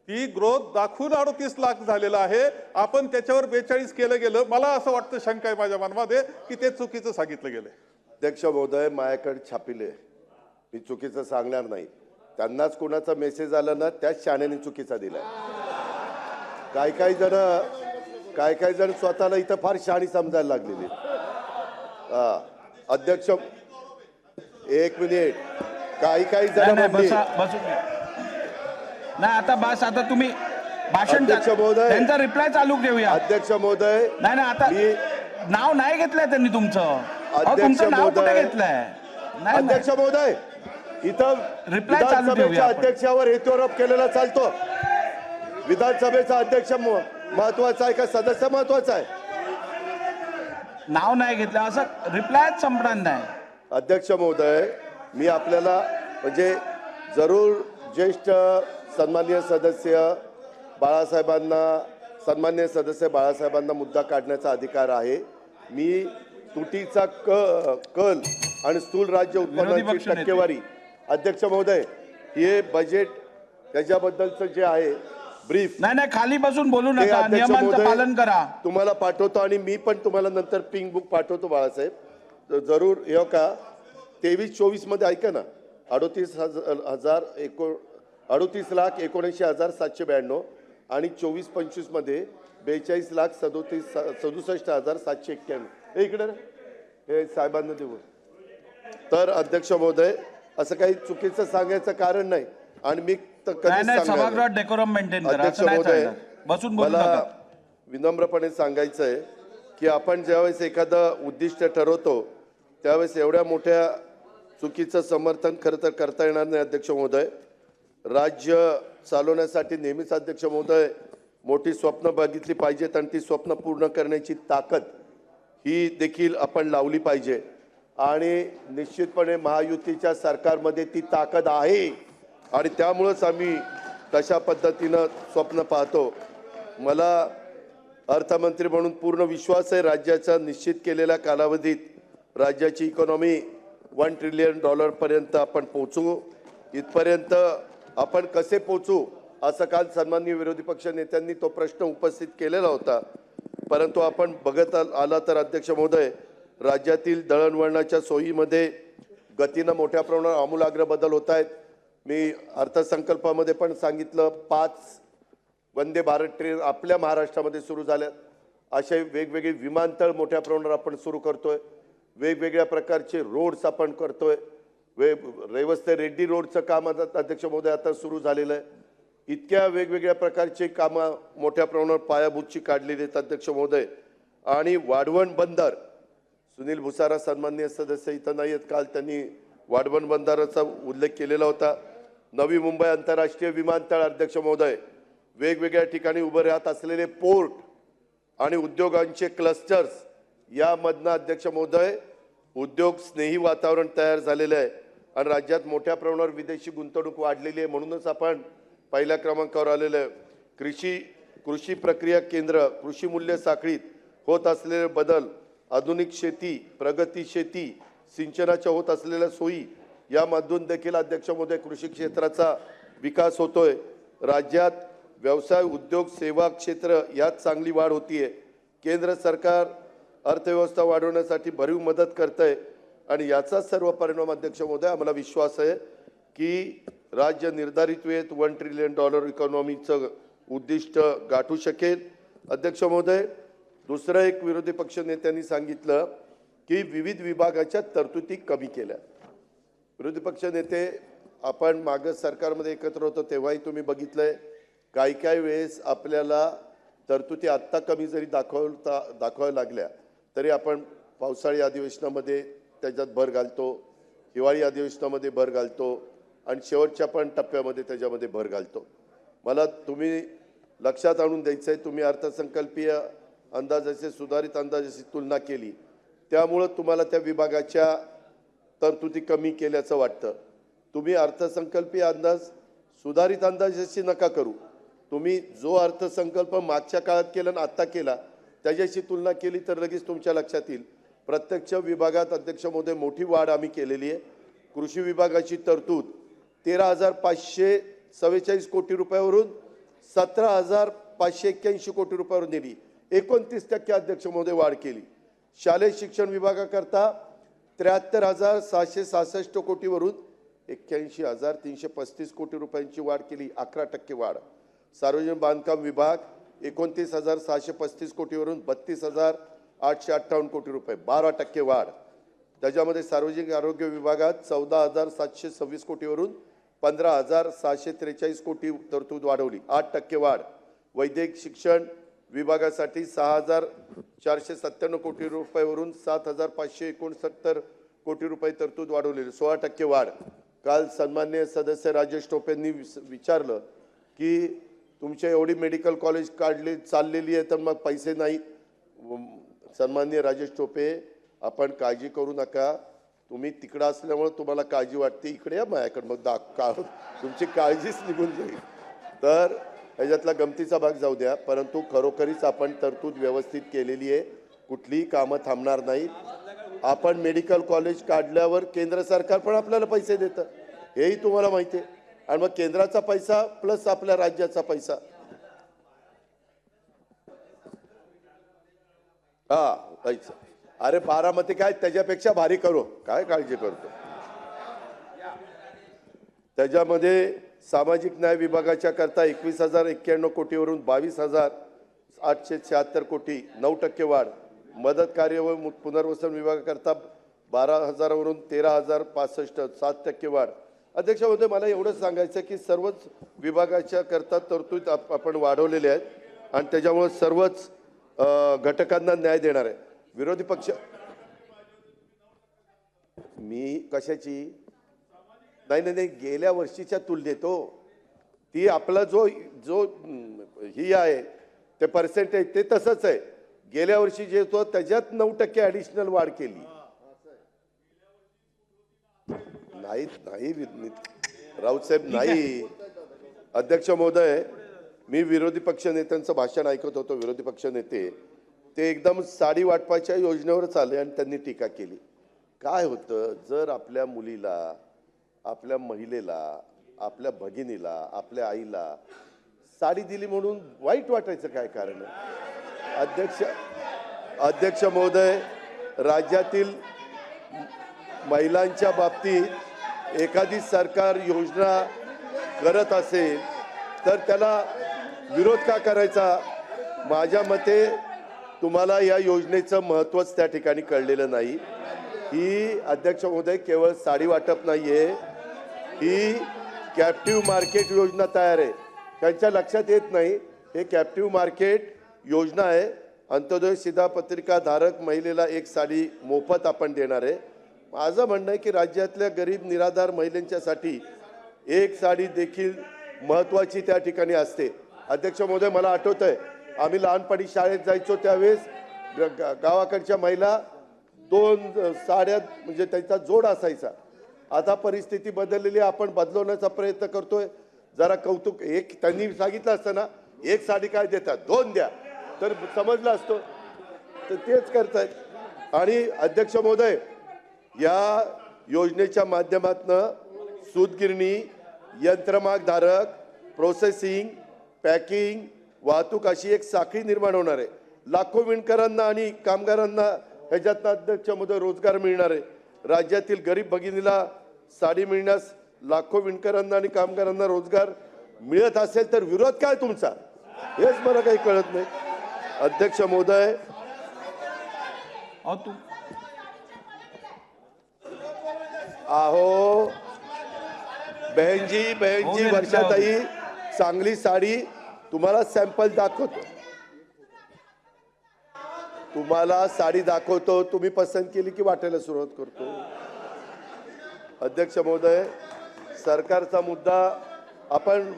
ती ग्रोथ दाखवून 38 लाख झालेला आहे. आपण त्याच्यावर 42 केलं गेलं. मला असं वाटतं, शंका आहे माझ्या मनामध्ये, की ते चुकीचं सांगितलं गेलं. अध्यक्ष महोदय, माझ्याकडे छापिले, मी चुकीचं सांगणार नाही. त्यांनाच कोणाचा मेसेज आला ना, त्याच शाण्याने चुकीचा दिलाय. काही जण स्वतःला इथं फार शहाणी समजायला लागलेली. अध्यक्ष, एक मिनिट. काही जण नाही म्हणले, बसून घ्या. नाही आता बस, आता तुम्ही भाषण अध्यक्ष महोदय, त्यांचा रिप्लाय चालू ठेवूया. अध्यक्ष महोदय, नाही आता नाव नाही घेतलंय त्यांनी तुमचं. अध्यक्ष तुमचं नाव कुठे महोदय, घेतलंय? नाही अध्यक्ष महोदय, इथं रिप्लाय चालू ठेवूया विधानसभेच्या आपण. अध्यक्षावर हेतुआरोप केलेला चालतो. विधानसभेचा अध्यक्ष महत्वाचा आहे का सदस्य महत्वाचा आहे? नाव नाही घेतलं असं रिप्लायच संपणार नाही. अध्यक्ष महोदय, मी आपल्याला म्हणजे जरूर ज्येष्ठ सन्माननीय सदस्य बाळासाहेबांना मुद्दा काढण्याचा अधिकार आहे. मी तुटीचा कल आणि स्थूल राज्य विरोधी उत्पन्नाची पक्ष नेते. टक्केवारी, अध्यक्ष महोदय, हे बजेट त्याच्याबद्दलचं जे आहे ब्रीफ, नाही खाली बसून बोलू ते नका, अध्यक्ष नियमांचं महोदय पालन करा. तुम्हाला पाठवतो आणि मी पण तुम्हाला नंतर पिंक बुक पाठवतो बाळासाहेब. तर जरूर हे का 23-24 मध्ये ऐका ना, 38,19,792 आणि 24-25 मध्ये 42,67,791. हे इकडे हे साहेबांना देऊ. तर अध्यक्ष महोदय, असं काही चुकीचं सांगायचं कारण नाही आणि मी नाही सभागृहात डेकोरम मेंटेन करा. अध्यक्ष असं नाही महोदय, चालणार. बसून बोलू मला नका. विनम्रपणे सांगायचं आहे की आपण ज्यावेळेस एखादं उद्दिष्ट ठरवतो त्यावेळेस एवढ्या मोठ्या चुकीचं समर्थन खरं तर करता येणार नाही. अध्यक्ष महोदय, राज्य चालवण्यासाठी नेहमीच अध्यक्ष महोदय मोठी स्वप्न बघितली पाहिजेत आणि ती स्वप्न पूर्ण करण्याची ताकद ही देखील आपण लावली पाहिजे आणि निश्चितपणे महायुतीच्या सरकारमध्ये ती ताकद आहे आणि त्यामुळेच आम्ही तशा पद्धतीनं स्वप्न पाहतो. मला अर्थमंत्री म्हणून पूर्ण विश्वास आहे, राज्याचा निश्चित केलेल्या कालावधीत राज्याची इकॉनॉमी $1 ट्रिलियन पर्यंत आपण पोहोचू. इथपर्यंत आपण कसे पोहोचू असं काल सन्माननीय विरोधी पक्ष नेत्यांनी तो प्रश्न उपस्थित केलेला होता. परंतु आपण बघत आला तर अध्यक्ष महोदय, राज्यातील दळणवळणाच्या सोयीमध्ये गतीनं मोठ्या प्रमाणावर आमूलाग्र बदल होत आहेत. मी अर्थसंकल्पामध्ये पण सांगितलं 5 वंदे भारत ट्रेन आपल्या महाराष्ट्रामध्ये सुरू झाल्या. असे वेगवेगळे विमानतळ मोठ्या प्रमाणावर आपण सुरू करतोय. वेगवेगळ्या प्रकारचे रोड्स आपण करतोय. रेवस्ते रेड्डी रोडचं काम अध्यक्ष महोदय आता सुरू झालेलं आहे. इतक्या वेगवेगळ्या प्रकारचे कामं मोठ्या प्रमाणावर पायाभूतची काढलेली आहेत अध्यक्ष महोदय. आणि वाढवण बंदर, सुनील भुसारा सन्माननीय सदस्य इथं नाही आहेत, काल त्यांनी वाढवण बंदराचा उल्लेख केलेला होता. नवी मुंबई आंतरराष्ट्रीय विमानतळ अध्यक्ष महोदय, वेगवेगळ्या ठिकाणी उभे राहत असलेले पोर्ट आणि उद्योगांचे क्लस्टर्स, यामधनं अध्यक्ष महोदय उद्योग स्नेही वातावरण तयार झालेलं आहे आणि राज्यात मोठ्या प्रमाणावर विदेशी गुंतवणूक वाढलेली आहे. म्हणूनच आपण पहिल्या क्रमांकावर आलेलं आहे. कृषी प्रक्रिया केंद्र, कृषी मूल्य साखळीत होत असलेले बदल, आधुनिक शेती, प्रगती शेती, सिंचनाच्या होत असलेल्या सोयी, यामधून देखील अध्यक्ष महोदय कृषी क्षेत्राचा विकास होतोय. राज्यात व्यवसाय, उद्योग, सेवा क्षेत्र यात चांगली वाढ होतीये. केंद्र सरकार अर्थव्यवस्था वाढवण्यासाठी भरीव मदत करतंय आणि याचा सर्व परिणाम अध्यक्ष महोदय आम्हाला विश्वास आहे की राज्य निर्धारित वेळेत $1 ट्रिलियन इकॉनॉमीचं उद्दिष्ट गाठू शकेल. अध्यक्ष महोदय, दुसरं एक विरोधी पक्ष नेत्यांनी सांगितलं की विविध विभागाच्या तरतुदी कमी केल्या. विरोधी पक्ष नेते, आपण मागं सरकारमध्ये एकत्र होतो तेव्हाही तुम्ही बघितलंय काही वेळेस आपल्याला तरतुदी आत्ता कमी जरी दाखवाव्या लागल्या तरी आपण पावसाळी अधिवेशनामध्ये त्याच्यात भर घालतो, हिवाळी अधिवेशनामध्ये भर घालतो आणि शेवटच्या पण टप्प्यामध्ये त्याच्यामध्ये भर घालतो. मला तुम्ही लक्षात आणून द्यायचं आहे, तुम्ही अर्थसंकल्पीय अंदाजाची सुधारित अंदाजाची तुलना केली त्यामुळं तुम्हाला त्या विभागाच्या तरतुदी कमी केल्याचं वाटतं. तुम्ही अर्थसंकल्पीय अंदाज सुधारित अंदाजाशी नका करू. तुम्ही जो अर्थसंकल्प मागच्या काळात केला आणि आत्ता केला त्याच्याशी तुलना केली तर लगेच तुमच्या लक्षात येईल. प्रत्यक्ष विभागात अध्यक्ष महोदय मोठी वाढ आम्ही केलेली आहे. कृषी विभागाची तरतूद 13,547 कोटी रुपयावरून 17,581 कोटी रुपयावर नेली, 29% अध्यक्ष महोदय वाढ केली. शालेय शिक्षण विभागाकरता 73,666 कोटीवरून 81,335 कोटी रुपयांची वाढ केली, 11% वाढ. सार्वजनिक बांधकाम विभाग 29,635 कोटीवरून 32,858 कोटी रुपये, 12% वाढ. त्याच्यामध्ये सार्वजनिक आरोग्य विभागात 14,726 कोटीवरून 15,643 कोटी तरतूद वाढवली, 8% वाढ. वैद्यकीय शिक्षण विभागासाठी 6,497 कोटी रुपयावरून 7,569 कोटी रुपये तरतूद वाढवलेली, 16% वाढ. काल सन्माननीय सदस्य राजेश टोपेंनी विचारलं की तुमच्या एवढी मेडिकल कॉलेज चाललेली आहे तर मग पैसे नाही. सन्माननीय राजेश टोपे, आपण काळजी करू नका, तुम्ही तिकडं असल्यामुळे तुम्हाला काळजी वाटते, इकडे या माझ्याकडे, मग तुमची काळजीच निघून जाईल. तर ह्याच्यातला गमतीचा भाग जाऊ द्या, परंतु खरोखरीच आपण तरतूद व्यवस्थित केलेली आहे, कुठलीही कामं थांबणार नाहीत. आपण मेडिकल कॉलेज काढल्यावर केंद्र सरकार पण आपल्याला पैसे देतं, हेही तुम्हाला माहिती आहे. आणि मग केंद्राचा पैसा प्लस आपल्या राज्याचा पैसा. पैसा अरे बारामती काय त्याच्यापेक्षा भारी करू, काय काळजी करतो. त्याच्यामध्ये सामाजिक न्याय विभागाच्या करता 21,091 कोटीवरून 22,876 कोटी, 9% वाढ. मदत कार्य व पुनर्वसन विभागाकरता 12,000वरून 13,065, 7% वाढ. अध्यक्ष महोदय, मला एवढंच सांगायचं की सर्वच विभागाच्या करता तरतूद आपण वाढवलेले आहेत आणि त्याच्यामुळे सर्वच घटकांना न्याय देणार आहे. विरोधी पक्ष मी कशाची नाही गेल्या वर्षीच्या तुलनेत ती आपला जो ही आहे ते पर्सेंटेज ते तसंच आहे. गेल्या वर्षी जे होतं त्याच्यात 9% ॲडिशनल वाढ केली. नाही राऊतसाहेब नाही. अध्यक्ष महोदय, मी विरोधी पक्ष नेत्यांचं भाषण ऐकत होतो. विरोधी पक्ष नेते ते एकदम साडी वाटपाच्या योजनेवरच आले आणि त्यांनी टीका केली. काय होतं, जर आपल्या मुलीला, आपल्या महिलेला, आपल्या भगिनीला, आपल्या आईला साडी दिली म्हणून वाईट वाटायचं काय कारण आहे? अध्यक्ष महोदय, राज्यातील महिलांच्या बाबतीत एखादी सरकार योजना करत असेल तर त्याला विरोध का करायचा? माझ्या मते तुम्हाला या योजनेचं महत्त्वच त्या ठिकाणी कळलेलं नाही. ही अध्यक्ष महोदय केवळ साडी वाटप नाहीये, ही कॅप्टिव्ह मार्केट योजना तयार आहे. त्यांच्या लक्षात येत नाही हे कॅप्टिव्ह मार्केट योजना आहे. अंत्योदय शिधापत्रिका धारक महिलेला एक साडी मोफत आपण देणार आहे. माझं म्हणणं आहे की राज्यातल्या गरीब निराधार महिलांच्यासाठी एक साडी देखील महत्त्वाची त्या ठिकाणी असते. अध्यक्ष महोदय, मला आठवतंय आम्ही लहानपणी शाळेत जायचो त्यावेळेस गावाकडच्या महिला 2 साड्या म्हणजे त्यांचा जोड असायचा. आता परिस्थिती बदललेली, आपण बदलवण्याचा प्रयत्न करतोय. जरा कौतुक, एक त्यांनी सांगितलं असतं ना, एक साडी काय देतात, 2 द्या तर समजलं असतं, तर तेच करतायत. आणि अध्यक्ष महोदय, या योजनेच्या माध्यमातून सूतगिरणी, यंत्रमागधारक, प्रोसेसिंग, पॅकिंग, वाहतूक अशी एक साखळी निर्माण होणार आहे. लाखो विणकरांना आणि कामगारांना ह्याच्यातनं अध्यक्ष महोदय रोजगार मिळणार आहे. राज्यातील गरीब भगिनीला साडी मिळण्यास लाखो विणकरांना आणि कामगारांना रोजगार मिळत असेल तर विरोध काय तुमचा, हेच मला काही कळत नाही. अध्यक्ष महोदय, आहो बहनजी वर्षाताई, चांगली साडी तुम्हाला सॅम्पल दाखवतो, तुम्हाला साडी दाखवतो, तुम्ही पसंत केली की वाटायला सुरुवात करतो. अध्यक्ष महोदय, सरकारचा मुद्दा आपण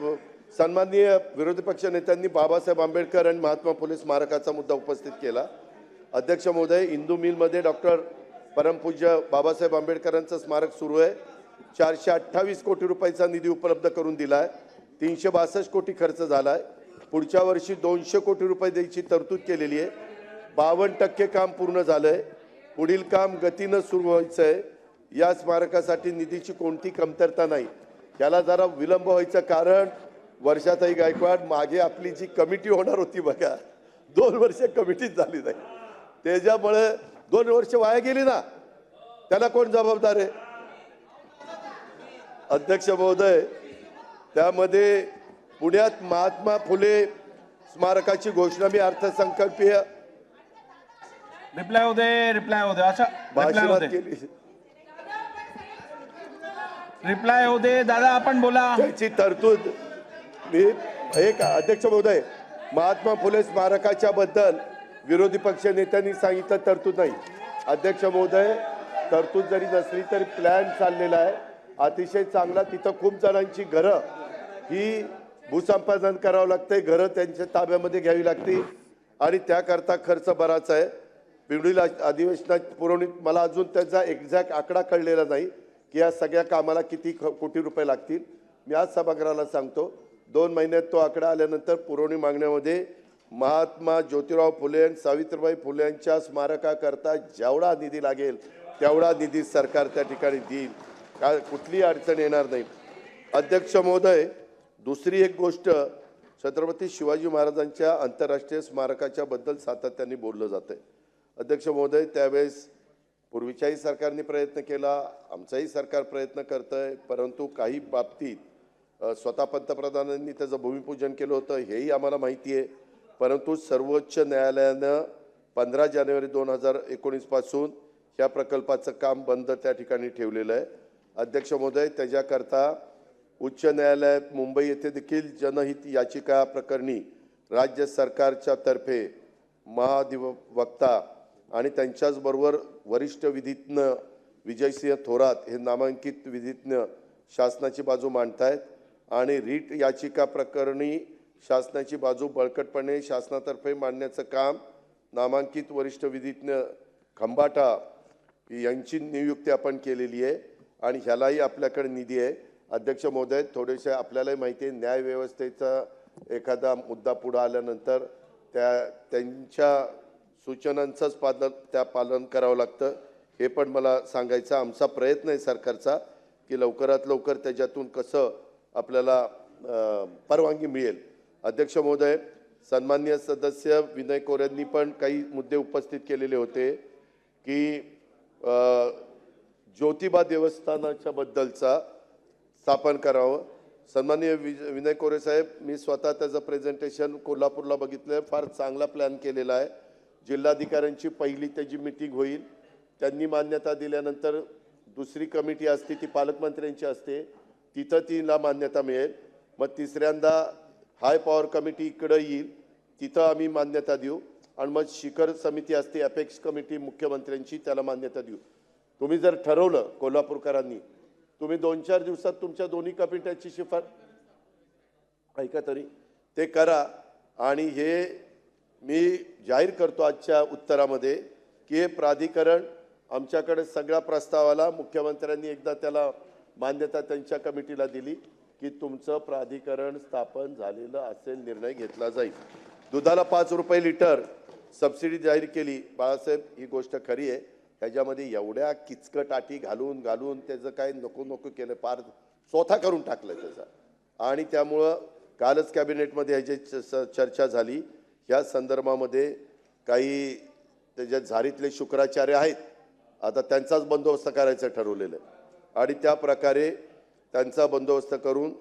सन्माननीय विरोधी पक्ष नेत्यांनी बाबासाहेब आंबेडकर आणि महात्मा फुले स्मारकाचा मुद्दा उपस्थित केला. अध्यक्ष महोदय, इंदू मिलमध्ये डॉक्टर परमपूज्य बाबासाहेब आंबेडकरांचं स्मारक सुरू आहे. 428 कोटी रुपयाचा निधी उपलब्ध करून दिलाय. 362 कोटी खर्च झालाय. पुढच्या वर्षी 200 कोटी रुपये द्यायची तरतूद केलेली आहे. 52% काम पूर्ण झालंय. पुढील काम गतीनं सुरू व्हायचं आहे. या स्मारकासाठी निधीची कोणती कमतरता नाही. याला जरा विलंब व्हायचं कारण वर्षाताई गायकवाड, मागे आपली जी कमिटी होणार होती बघा, 2 वर्ष कमिटीच झाली नाही, त्याच्यामुळे 2 वर्ष वाया गेली ना, त्याला कोण जबाबदार आहे? अध्यक्ष महोदय, त्यामध्ये पुण्यात महात्मा फुले स्मारकाची घोषणा मी अर्थसंकल्पीय रिप्लाय होऊ दे असं भाषणात केली, रिप्लाय होऊ दे दादा, आपण बोला. त्याची तरतूद मी एक अध्यक्ष महोदय, महात्मा फुले स्मारकाच्या बद्दल विरोधी पक्ष नेत्यांनी सांगितलं तरतूद नाही. अध्यक्ष महोदय, तरतूद जरी नसली तरी प्लॅन चाललेला आहे अतिशय चांगला. तिथं खूप जणांची घरं ही भूसंपादन करावं लागते, घरं त्यांच्या ताब्यामध्ये घ्यावी लागते आणि त्याकरता खर्च बराच आहे. पिंपरीला अधिवेशनात पुरवणीत मला अजून त्याचा एक्झॅक्ट आकडा कळलेला नाही की या सगळ्या कामाला किती कोटी रुपये लागतील. मी आज सभागृहाला सांगतो, 2 महिन्यात तो आकडा आल्यानंतर पुरवणी मागण्यामध्ये महात्मा ज्योतिराव फुले आणि सावित्रीबाई फुले यांच्या स्मारकाकरता जेवढा निधी लागेल तेवढा निधी सरकार त्या ठिकाणी देईल, काय कुठलीही अडचण येणार नाही. अध्यक्ष महोदय, दुसरी एक गोष्ट, छत्रपती शिवाजी महाराजांच्या आंतरराष्ट्रीय स्मारकाच्या बद्दल सातत्याने बोललं जातं. अध्यक्ष महोदय, त्यावेळेस पूर्वीच्याही सरकारने प्रयत्न केला, आमचंही सरकार प्रयत्न करतंय, परंतु काही बाबतीत स्वतः पंतप्रधानांनी त्याचं भूमिपूजन केलं होतं हेही आम्हाला माहिती आहे. परंतु सर्वोच्च न्यायालयानं 15 जानेवारी 2019 पासून या प्रकल्पाचं काम बंद त्या ठिकाणी ठेवलेलं आहे. अध्यक्ष महोदय, त्याच्याकरता उच्च न्यायालयात मुंबई येथे देखील जनहित याचिका प्रकरणी राज्य सरकारच्या तर्फे महाधिवक्ता आणि त्यांच्याचबरोबर वरिष्ठ विधिज्ञ विजयसिंह थोरात हे नामांकित विधिज्ञ शासनाची बाजू मांडतायत आणि रीट याचिका प्रकरणी शासनाची बाजू बळकटपणे शासनातर्फे मांडण्याचं काम नामांकित वरिष्ठ विधिज्ञ खंबाटा यांची नियुक्ती आपण केलेली आहे आणि ह्यालाही आपल्याकडे निधी आहे. अध्यक्ष महोदय, थोडेसे आपल्यालाही माहिती आहे, न्यायव्यवस्थेचा एखादा मुद्दा पुढे आल्यानंतर त्यांच्या सूचनांचंच पालन करावं लागतं. हे पण मला सांगायचं, आमचा प्रयत्न आहे सरकारचा की लवकरात लवकर त्याच्यातून कसं आपल्याला परवानगी मिळेल. अध्यक्ष महोदय, सन्माननीय सदस्य विनय कोरेंनी पण काही मुद्दे उपस्थित केलेले होते की ज्योतिबा देवस्थानाच्या बद्दलचा स्थापन करावं. सन्माननीय विनय कोरे साहेब, मी स्वतः त्याचं प्रेझेंटेशन कोल्हापूरला बघितलं, फार चांगला प्लॅन केलेला आहे. जिल्हाधिकाऱ्यांची पहिली त्याची मीटिंग होईल, त्यांनी मान्यता दिल्यानंतर दुसरी कमिटी असते ती पालकमंत्र्यांची असते, तिथं तिला मान्यता मिळेल. मग तिसऱ्यांदा हाय पॉवर कमिटी इकडं येईल, तिथं आम्ही मान्यता देऊ आणि मग शिखर समिती असते अपेक्स कमिटी मुख्यमंत्र्यांची, त्याला मान्यता देऊ. तुम्ही जर ठरवलं कोल्हापूरकरांनी, तुम्ही 2-4 दिवसात तुमच्या दोन्ही कमिट्याची ऐका तरी ते करा. आणि हे मी जाहीर करतो आजच्या उत्तरामध्ये की हे प्राधिकरण आमच्याकडे सगळ्या प्रस्तावाला मुख्यमंत्र्यांनी एकदा त्याला मान्यता त्यांच्या कमिटीला दिली की तुमचं प्राधिकरण स्थापन झालेलं असेल, निर्णय घेतला जाईल. दुधाला 5 रुपये लिटर सबसिडी जाहीर केली. बाळासाहेब, ही गोष्ट खरी आहे, ह्याच्यामध्ये एवढ्या किचकट अटी घालून त्याचं काय नको केलं, फार स्वतः करून टाकलं त्याचा. आणि त्यामुळं कालच कॅबिनेटमध्ये ह्याची चर्चा झाली. ह्या संदर्भामध्ये काही त्याच्यात झारीतले शुक्राचार्य आहेत, आता त्यांचाच बंदोबस्त करायचं ठरवलेलं आहे आणि त्या प्रकारे त्यांचा बंदोबस्त करून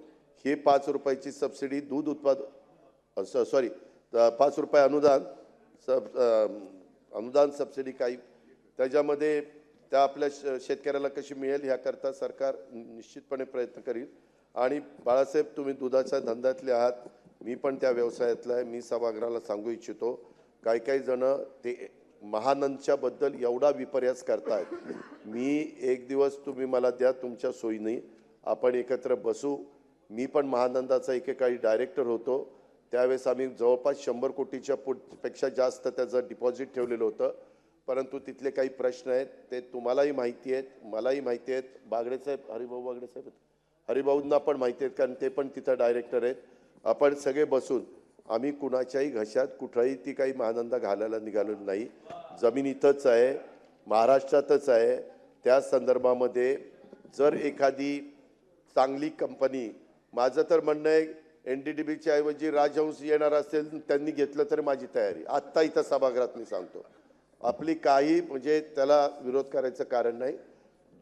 ही 5 रुपयाची सबसिडी दूध उत्पादन 5 रुपये अनुदान सबसिडी काही त्याच्यामध्ये त्या आपल्या शेतकऱ्याला कशी मिळेल ह्याकरता सरकार निश्चितपणे प्रयत्न करील. आणि बाळासाहेब, तुम्ही दुधाच्या धंद्यातले आहात, मी पण त्या व्यवसायातला आहे. मी सभागृहाला सांगू इच्छितो, काही जण ते महानंदच्या बद्दल एवढा विपर्यास करतायत. मी एक दिवस तुम्ही मला द्या, तुमच्या सोयीने आपण एकत्र बसू. मी पण महानंदाचा एकेकाळी डायरेक्टर होतो, त्यावेळेस आम्ही जवळपास 100 कोटीच्या पेक्षा जास्त त्याचं डिपॉझिट ठेवलेलं होतं. परंतु तिथले काही प्रश्न आहेत, ते तुम्हालाही माहिती आहेत, मलाही माहिती आहेत, बागडेसाहेब, हरिभाऊ बागडेसाहेब, हरिभाऊंना पण माहिती आहेत कारण ते पण तिथं डायरेक्टर आहेत. आपण सगळे बसून आम्ही कुणाच्याही घशात कुठंही ती काही महानंदा घालायला निघालो नाही. जमीन इथंच आहे, महाराष्ट्रातच आहे. त्या संदर्भामध्ये जर एखादी चांगली कंपनी, माझं तर म्हणणं आहे NDDBच्या ऐवजी राजहंस येणार असेल त्यांनी घेतलं तर माझी तयारी आत्ता इथं सभागृहात मी सांगतो. आपली काही म्हणजे त्याला विरोध करायचं कारण नाही.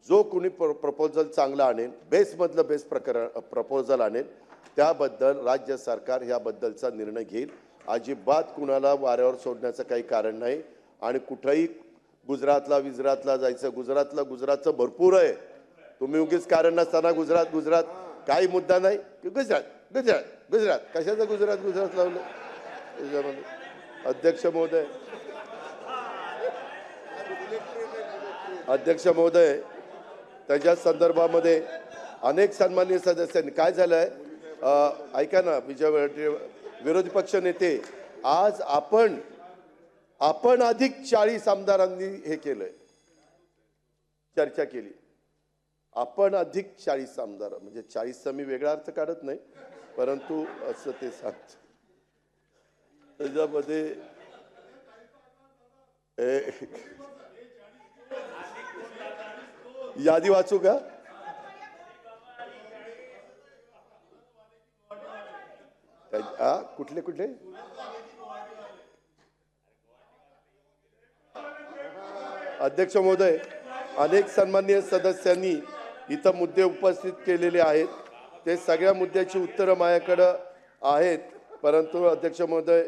जो कोणी प्रपोजल चांगला आणेल, बेस्टमधलं बेस्ट प्रपोजल आणेल, त्याबद्दल राज्य सरकार ह्याबद्दलचा निर्णय घेईल. अजिबात कुणाला वाऱ्यावर सोडण्याचं काही कारण नाही. आणि कुठंही गुजरातला जायचं, गुजरातचं भरपूर आहे. तुम्ही उगीच कारण नसताना गुजरात काही मुद्दा नाही की गुजरात कशाचं गुजरात लावलं त्याच्यामध्ये. अध्यक्ष महोदय त्याच्या संदर्भामध्ये अनेक सन्माननीय सदस्यांनी काय झालंय ऐका ना, विरोधी पक्ष नेते, आज आपण अधिक 40 आमदारांनी हे केलंय, चर्चा केली. आपण अधिक 40 आमदार, म्हणजे 40चा मी वेगळा अर्थ काढत नाही, परंतु असं ते सांगतो. त्याच्यामध्ये यादी वाचू का? कुठले अध्यक्ष महोदय, अनेक सन्माननीय सदस्यांनी इथं मुद्दे उपस्थित केलेले आहेत. ते सगळ्या मुद्द्याची उत्तरं माझ्याकडं आहेत, परंतु अध्यक्ष महोदय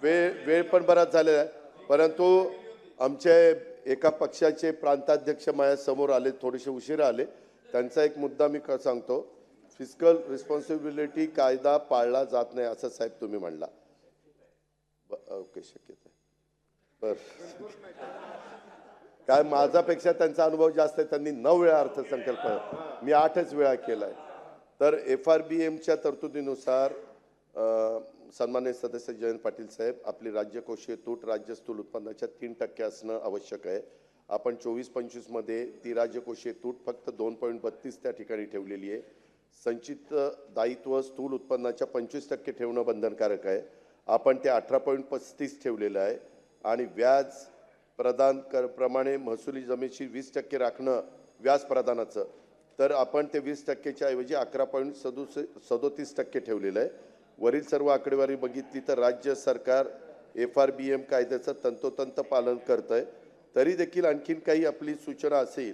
वेळ पण बराच झालेला आहे. परंतु आमचे एका पक्षाचे प्रांताध्यक्ष माझ्यासमोर आले, थोडेसे उशिरा आले. त्यांचा एक मुद्दा मी सांगतो. फिस्कल रिस्पॉन्सिबिलिटी कायदा पाळला जात नाही असं साहेब तुम्ही म्हणला. ओके, शक्यता बर काय, माझ्यापेक्षा त्यांचा अनुभव जास्त आहे. त्यांनी 9 वेळा अर्थसंकल्प, मी 8च वेळा केलाय. तर FRBMच्या तरतुदीनुसार सन्माननीय सदस्य जयंत पाटील साहेब, आपली राज्यकोषीय तूट राज्य स्थूल उत्पन्नाच्या 3% असणं आवश्यक आहे. आपण 24-25 मध्ये ती राज्यकोषीय तूट फक्त 2.32 त्या ठिकाणी ठेवलेली आहे. संचित दायित्व स्थूल उत्पन्नाच्या 25% ठेवणं बंधनकारक आहे. आपण ते 18.35 ठेवलेलं आहे. आणि व्याज प्रदान प्रमाणे महसुली जमेची 20% राखणं व्याज प्रदानाचं, तर आपण ते 20%च्या ऐवजी 11.37% ठेवलेलं आहे. वरील सर्व आकडेवारी बघितली तर राज्य सरकार FRBM कायद्याचं तंतोतंत पालन करत आहे. तरी देखील आणखीन काही आपली सूचना असेल,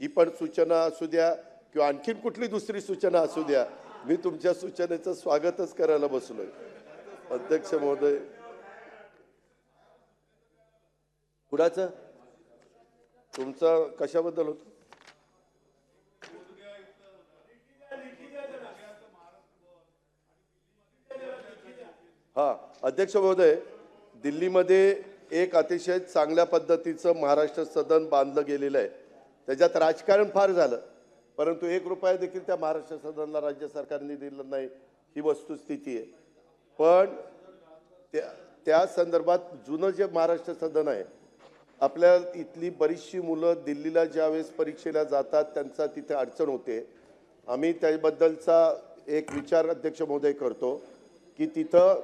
ही पण सूचना असू द्या किंवा आणखीन कुठली दुसरी सूचना असू द्या, मी तुमच्या सूचनेचं स्वागतच करायला बसलोय. अध्यक्ष महोदय, कुणाचं तुमचं कशाबद्दल होतं? हा, अध्यक्ष महोदय, दिल्लीमध्ये एक अतिशय चांगल्या पद्धतीचं महाराष्ट्र सदन बांधलं गेलेलं आहे. त्याच्यात राजकारण फार झालं, परंतु 1 रुपया देखील त्या महाराष्ट्र सदनला राज्य सरकारने दिलं नाही, ही वस्तुस्थिती आहे. पण त्या संदर्भात जुनं जे महाराष्ट्र सदन आहे, आपल्या इथली बरीचशी मुलं दिल्लीला ज्यावेळेस परीक्षेला जातात त्यांचा तिथे अडचण होते. आम्ही त्याबद्दलचा एक विचार अध्यक्ष महोदय करतो की तिथं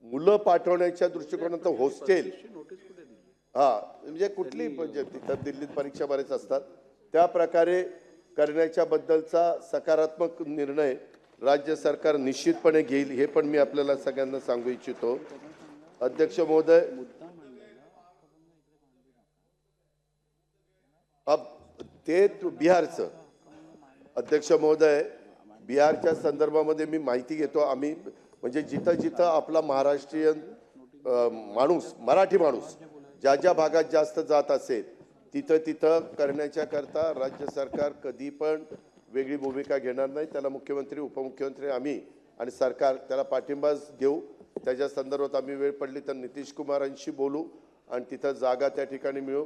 मुलं पाठवण्याच्या दृष्टिकोनातून हॉस्टेल, म्हणजे कुठली, म्हणजे तिथं दिल्लीत परीक्षा बरेच असतात, त्या प्रकारे करण्याच्या बद्दलचा सकारात्मक निर्णय राज्य सरकार निश्चितपणे घेईल, हे पण मी आपल्याला सगळ्यांना सांगू इच्छितो. अध्यक्ष महोदय, ते बिहारचं, अध्यक्ष महोदय, बिहारच्या संदर्भामध्ये मी माहिती घेतो. आम्ही म्हणजे जिथं जिथं आपला महाराष्ट्रीयन माणूस, मराठी माणूस ज्या ज्या भागात जास्त जात असेल तिथं तिथं करण्याच्या करता राज्य सरकार कधी पण वेगळी भूमिका घेणार नाही. त्याला मुख्यमंत्री, उपमुख्यमंत्री, आम्ही आणि सरकार त्याला पाठिंबा देऊ. त्याच्या संदर्भात आम्ही वेळ पडली तर नितीश कुमारांशी बोलू आणि तिथं जागा त्या ठिकाणी मिळू.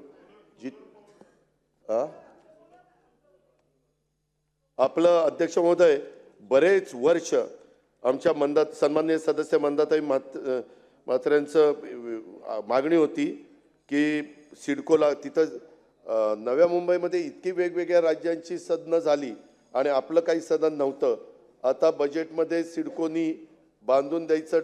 आपलं अध्यक्ष महोदय, बरेच वर्ष आमच्या सन्माननीय सदस्य मंदाताई म्हात्रेंचं मागणी होती की सिडकोला, तिथं नव्या मुंबईमध्ये इतकी वेगवेगळ्या राज्यांची सदनं झाली आणि आपलं काही सदन नव्हतं. आता बजेटमध्ये सिडकोनी बांधून द्यायचं,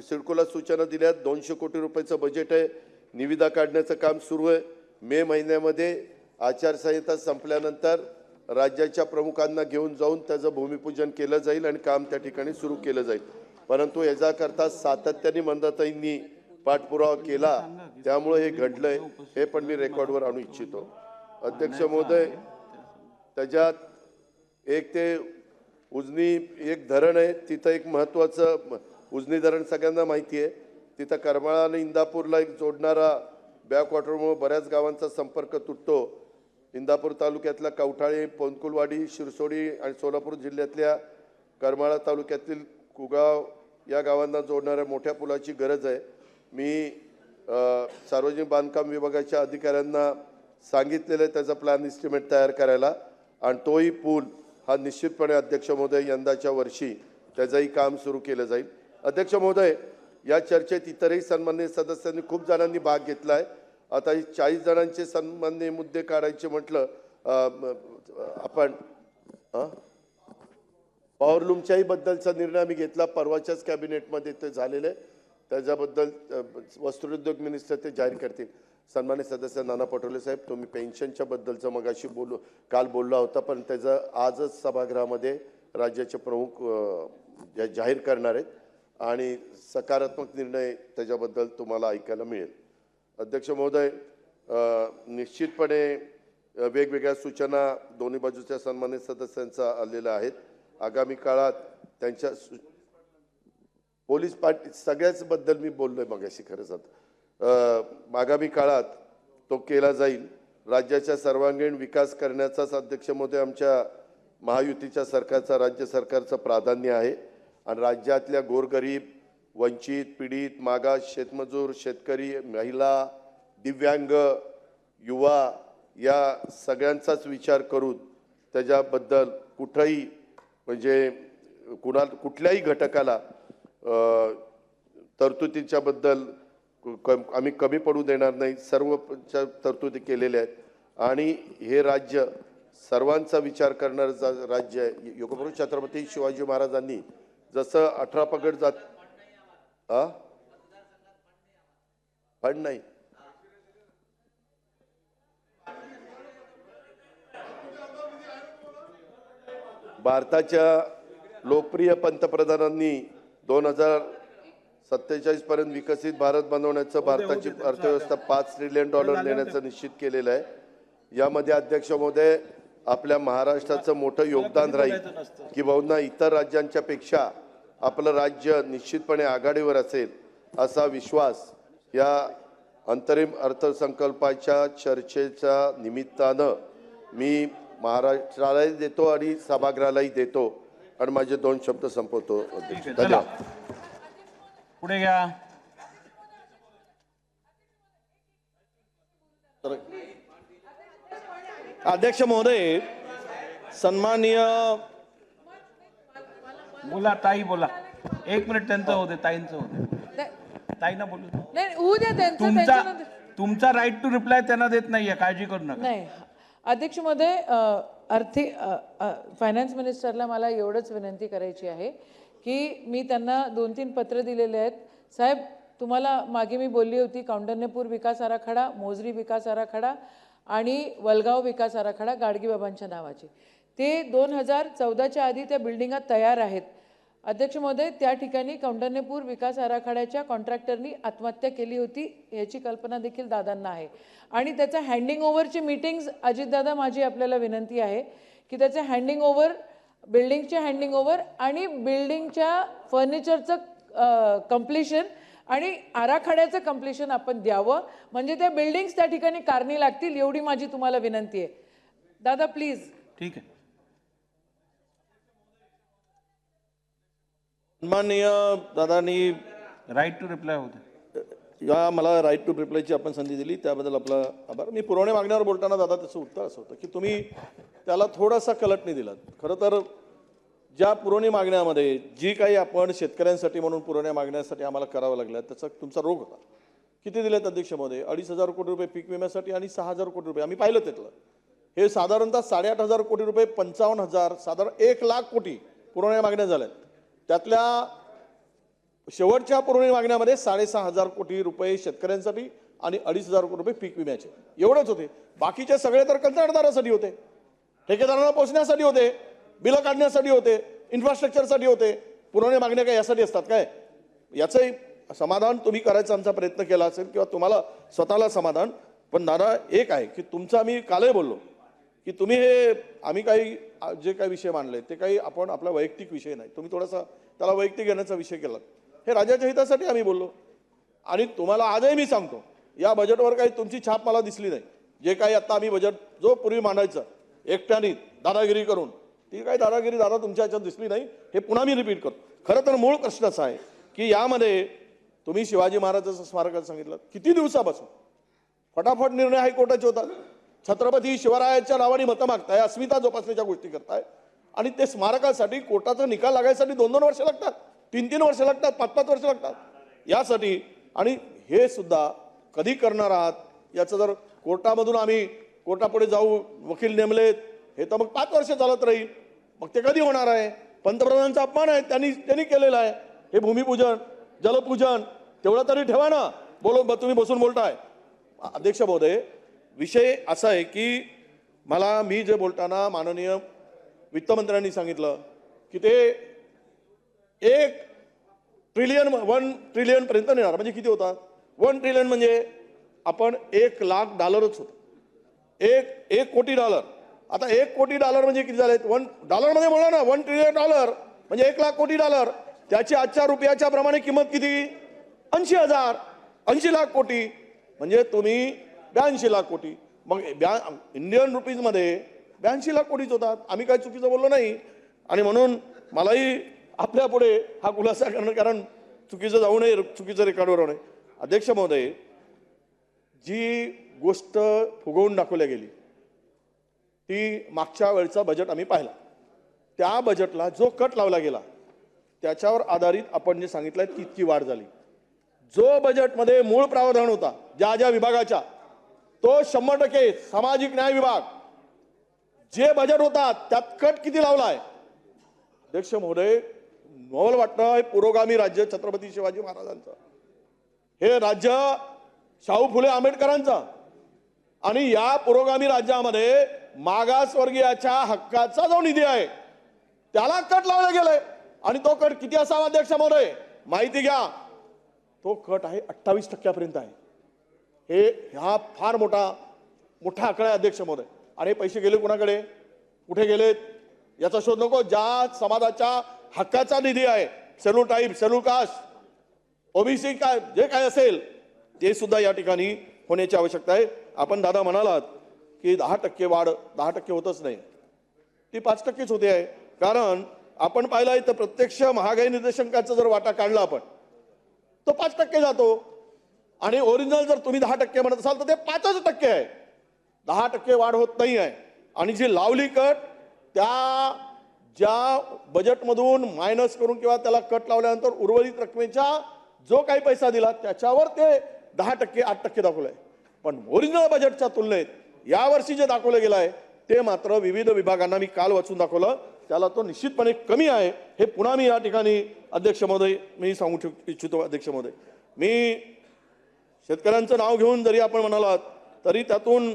सिडकोला सूचना दिल्या. 200 कोटी रुपयाचं बजेट आहे. निविदा काढण्याचं काम सुरू आहे. मे महिन्यामध्ये आचारसंहिता संपल्यानंतर राज्याच्या प्रमुखांना घेऊन जाऊन त्याचं भूमिपूजन केलं जाईल आणि काम त्या ठिकाणी सुरू केलं जाईल. परंतु याच्याकरता सातत्याने मंदाताईंनी पाठपुरावा केला, त्यामुळे हे घडलंय, हे पण मी रेकॉर्डवर आणू इच्छितो. अध्यक्ष महोदय, त्याच्यात एक ते उजनी एक धरण आहे, तिथं एक महत्त्वाचं उजनी धरण सगळ्यांना माहिती आहे. तिथं करमाळा आणि इंदापूरला एक जोडणारा बॅकवॉटरमुळे बऱ्याच गावांचा संपर्क तुटतो. इंदापूर तालुक्यातल्या कवठाळे, पोनकुलवाडी, शिरसोडी आणि सोलापूर जिल्ह्यातल्या करमाळा तालुक्यातील कुगाव या गावांना जोडणाऱ्या मोठ्या पुलाची गरज आहे. मी सार्वजनिक बांधकाम विभागाच्या अधिकाऱ्यांना सांगितलेलं आहे त्याचा प्लॅन इस्टिमेट तयार करायला, आणि तोही पूल हा निश्चितपणे अध्यक्ष महोदय यंदाच्या वर्षी त्याचंही काम सुरू केलं जाईल. अध्यक्ष महोदय, या चर्चेत इतरही सन्माननीय सदस्यांनी खूप जणांनी भाग घेतला आहे. आता 40 जणांचे सन्माननीय मुद्दे काढायचे म्हटलं आपण पॉवरलूमच्याही बद्दलचा निर्णय आम्ही घेतला, परवाच्याच कॅबिनेटमध्ये ते झालेलं आहे. त्याच्याबद्दल वस्त्रोद्योग मिनिस्टर ते जाहीर करतील. सन्मान्य सदस्य नाना पटोले साहेब, तुम्ही पेन्शनच्या बद्दलचं मगाशी काल बोलला होता, पण त्याचं आजच सभागृहामध्ये राज्याचे प्रमुख जाहीर करणार आहेत आणि सकारात्मक निर्णय त्याच्याबद्दल तुम्हाला ऐकायला मिळेल. अध्यक्ष महोदय, निश्चितपणे वेगवेगळ्या सूचना दोन्ही बाजूच्या सन्मान्य सदस्यांचा आलेल्या आहेत. आगामी काळात त्यांच्या पोलीस पार्टी सगळ्याच बद्दल मी बोललोय मगाशी. खरंच आगामी काळात तो केला जाईल. राज्याच्या सर्वांगीण विकास करण्याचाच अध्यक्ष महोदय आमच्या महायुतीच्या सरकारचा, राज्य सरकारचं प्राधान्य आहे. आणि राज्यातल्या गोरगरीब, वंचित, पीडित, मागास, शेतमजूर, शेतकरी, महिला, दिव्यांग, युवा या सगळ्यांचाच विचार करून त्याच्याबद्दल कुठंही म्हणजे कुठल्याही घटकाला तरतुदीच्या बद्दल आम्ही कमी पडू देणार नाही. सर्व तरतुदी केलेल्या आहेत आणि हे राज्य सर्वांचा विचार करणारं राज्य आहे. योगपुरुष छत्रपती शिवाजी महाराजांनी जसं 18 पगड जात फंड नाही, भारताच्या लोकप्रिय पंतप्रधानांनी 2047 पर्यंत विकसित भारत बनवण्याचं भारताची अर्थव्यवस्था $5 ट्रिलियन देण्याचं निश्चित केलेलं आहे. यामध्ये अध्यक्ष महोदय आपल्या महाराष्ट्राचं मोठं योगदान राहील. किंबहुना इतर राज्यांच्या पेक्षा आपलं राज्य निश्चितपणे आघाडीवर असेल असा विश्वास या अंतरिम अर्थसंकल्पाच्या चर्चेच्या निमित्तानं मी महाराष्ट्रालाही देतो आणि सभागृहालाही देतो आणि माझे 2 शब्द संपवतो. धन्यवाद. पुढे घ्या. अध्यक्ष महोदय, सन्माननीय बोला ताई, बोला. 1 मिनिट त्यांचं होते, ताईंचं होते. ताईंना बोलू द्या. नाही, होऊ द्या त्यांचं. तुमचा राईट टू रिप्लाय त्यांना देत नाहीये, काळजी करू नका. नाही अध्यक्ष महोदय, फायनान्स मिनिस्टरला मला एवढंच विनंती करायची आहे की मी त्यांना 2-3 पत्र दिलेले आहेत. साहेब, तुम्हाला मागे मी बोलली होती कौंडण्यपूर विकास आराखडा, मोजरी विकास आराखडा आणि वलगाव विकास आराखडा गाडगेबाबांच्या नावाचे, ते 2014च्या आधी त्या बिल्डिंगा तयार आहेत. अध्यक्ष महोदय, त्या ठिकाणी कौंडण्यपूर विकास आराखड्याच्या कॉन्ट्रॅक्टरनी आत्महत्या केली होती याची कल्पना देखील दादांना आहे. आणि त्याचा हँडिंग ओव्हरची मीटिंग्स, अजितदादा माझी आपल्याला विनंती आहे की त्याचे हँडिंग ओव्हर, बिल्डिंगचे हँडिंग ओव्हर आणि बिल्डिंगच्या फर्निचरचं कम्प्लिशन आणि आराखड्याचं कम्प्लिशन आपण द्यावं, म्हणजे त्या बिल्डिंग्स त्या ठिकाणी कारणी लागतील, एवढी माझी तुम्हाला विनंती आहे. दादा प्लीज. ठीक आहे. सन्माननीय दादांनी राईट टू रिप्लाय होते. या मला राईट टू रिप्लायची आपण संधी दिली त्याबद्दल आपला आभार. मी पुरवणी मागण्यावर बोलताना दादा त्याचं उत्तर असं होतं की तुम्ही त्याला थोडासा कलटणी दिलात. खरं तर ज्या पुरवणी मागण्यामध्ये जी काही आपण शेतकऱ्यांसाठी म्हणून पुरवण्या मागण्यासाठी आम्हाला करावं लागल्या त्याचा तुमचा रोग होता. किती दिलेत अध्यक्ष महोदय? 2,500 कोटी रुपये पीक विम्यासाठी आणि 6,000 कोटी रुपये आम्ही पाहिलं त्यातलं. हे साधारणतः 8,500 कोटी रुपये, 55,000, साधारण 1,00,000 कोटी पुरवण्या मागण्या झाल्यात. त्यातल्या शेवटच्या पुरवणी मागण्यामध्ये 6,500 कोटी रुपये शेतकऱ्यांसाठी आणि 2,500 कोटी रुपये पीक विम्याचे एवढेच होते. बाकीचे सगळे तर कंत्राटदारासाठी होते. ठेकेदारांना पोचण्यासाठी होते, बिलं काढण्यासाठी होते, इन्फ्रास्ट्रक्चरसाठी होते. पुरवणी मागण्या काय यासाठी असतात काय? याचंही समाधान तुम्ही करायचा आमचा प्रयत्न केला असेल किंवा तुम्हाला स्वतःला समाधान. पण दादा एक आहे की तुमचं आम्ही कालही बोललो की तुम्ही हे आम्ही काही जे काही विषय मांडले ते काही आपण आपला वैयक्तिक विषय नाही, तुम्ही थोडासा त्याला वैयक्तिक घेण्याचा विषय केला. हे राज्याच्या हितासाठी आम्ही बोललो. आणि तुम्हाला आजही मी सांगतो, या बजेटवर काही तुमची छाप मला दिसली नाही. जे काही आता आम्ही बजेट जो पूर्वी मांडायचं एकट्याने दादागिरी करून, ती काही दादागिरी दादा तुमच्या ह्याच्यात दिसली नाही. हे पुन्हा मी रिपीट करतो. खरं तर मूळ प्रश्न असा आहे की यामध्ये तुम्ही शिवाजी महाराजांचं स्मारकाचं सांगितलं, किती दिवसापासून फटाफट निर्णय हायकोर्टाचे होतात. छत्रपती शिवरायाच्या नावाने मतं मागताय, अस्मिता जोपासण्याच्या गोष्टी करताय आणि ते स्मारकासाठी कोर्टाचा निकाल लागायसाठी 2-2 वर्ष लागतात, 3-3 वर्ष लागतात, 5-5 वर्ष लागतात यासाठी. आणि हे सुद्धा कधी करणार आहात याचं जर कोर्टामधून आम्ही कोर्टापुढे जाऊ, वकील नेमलेत, हे तर मग 5 वर्ष चालत राहील. मग ते कधी होणार आहे? पंतप्रधानांचा अपमान आहे त्यांनी केलेला आहे. हे भूमिपूजन जलपूजन तेवढं तरी ठेवा ना. तुम्ही बसून बोलताय. अध्यक्ष महोदय, विषय असा आहे की मी जे बोलताना माननीय वित्तमंत्र्यांनी सांगितलं की ते 1 ट्रिलियन पर्यंत नेणार. म्हणजे किती होतात? 1 ट्रिलियन म्हणजे आपण $1,00,000 होतो. एक कोटी डॉलर. आता $1 कोटी म्हणजे किती झाले? $1 मध्ये बोला ना. $1 ट्रिलियन म्हणजे $1,00,000 कोटी. त्याची आजच्या रुपयाच्या प्रमाणे किंमत किती? 80,000. 80 लाख कोटी म्हणजे तुम्ही 82 लाख कोटी. मग इंडियन रुपीजमध्ये 82 लाख कोटीच होतात. आम्ही काय चुकीचं बोललो नाही. आणि म्हणून मलाही आपल्या पुढे हा खुलासा करणं, कारण चुकीचं जाऊ नये, चुकीचं रेकॉर्डवर होऊ नये. अध्यक्ष महोदय, जी गोष्ट फुगवून दाखवल्या गेली ती मागच्या वेळचा बजेट आम्ही पाहिला. त्या बजेटला जो कट लावला गेला त्याच्यावर आधारित आपण जे सांगितलंय तितकी वाढ झाली. जो बजेटमध्ये मूळ प्रावधान होता ज्या विभागाचा, तो 100% सामाजिक न्याय विभाग जे बजेट होता त्यात कट किती लावलाय? अध्यक्ष महोदय, नवल वाटतं पुरोगामी राज्य छत्रपती शिवाजी महाराजांचं, हे राज्य शाहू फुले आंबेडकरांचं. आणि या पुरोगामी राज्यामध्ये मागासवर्गीयाच्या हक्काचा जो निधी आहे त्याला कट लावला गेलाय. आणि तो कट किती असावा अध्यक्ष महोदय? माहिती घ्या. तो कट आहे 28% आहे. हा फार मोठा आकडा आहे अध्यक्ष महोदय. आणि हे पैसे गेले कुणाकडे, कुठे गेलेत याचा शोध नको. ज्या समाजाच्या हक्काचा निधी आहे, schedule type, schedule caste, OBC काय जे काय असेल ते सुद्धा या ठिकाणी होण्याची आवश्यकता आहे. आपण दादा म्हणालात की 10% वाढ, 10% होतच नाही, ती 5%च होते आहे. कारण आपण पाहिलं तर प्रत्यक्ष महागाई निर्देशांकाचा जर वाटा काढला आपण तो 5% जातो. आणि ओरिजिनल जर तुम्ही 10% म्हणत असाल तर ते 5% आहे. 10% वाढ होत नाही आहे. आणि जी लावली कट त्या ज्या बजेटमधून मायनस करून किंवा त्याला कट लावल्यानंतर उर्वरित रकमेच्या जो काही पैसा दिला त्याच्यावर ते 10%, 8% दाखवलंय. पण ओरिजिनल बजेटच्या तुलनेत यावर्षी जे दाखवलं गेलं आहे ते मात्र विविध विभागांना मी काल वाचून दाखवलं, त्याला तो निश्चितपणे कमी आहे. हे पुन्हा मी या ठिकाणी अध्यक्ष महोदय मी सांगू इच्छितो. अध्यक्ष महोदय, मी शेतकऱ्यांचं नाव घेऊन जरी आपण म्हणालात तरी त्यातून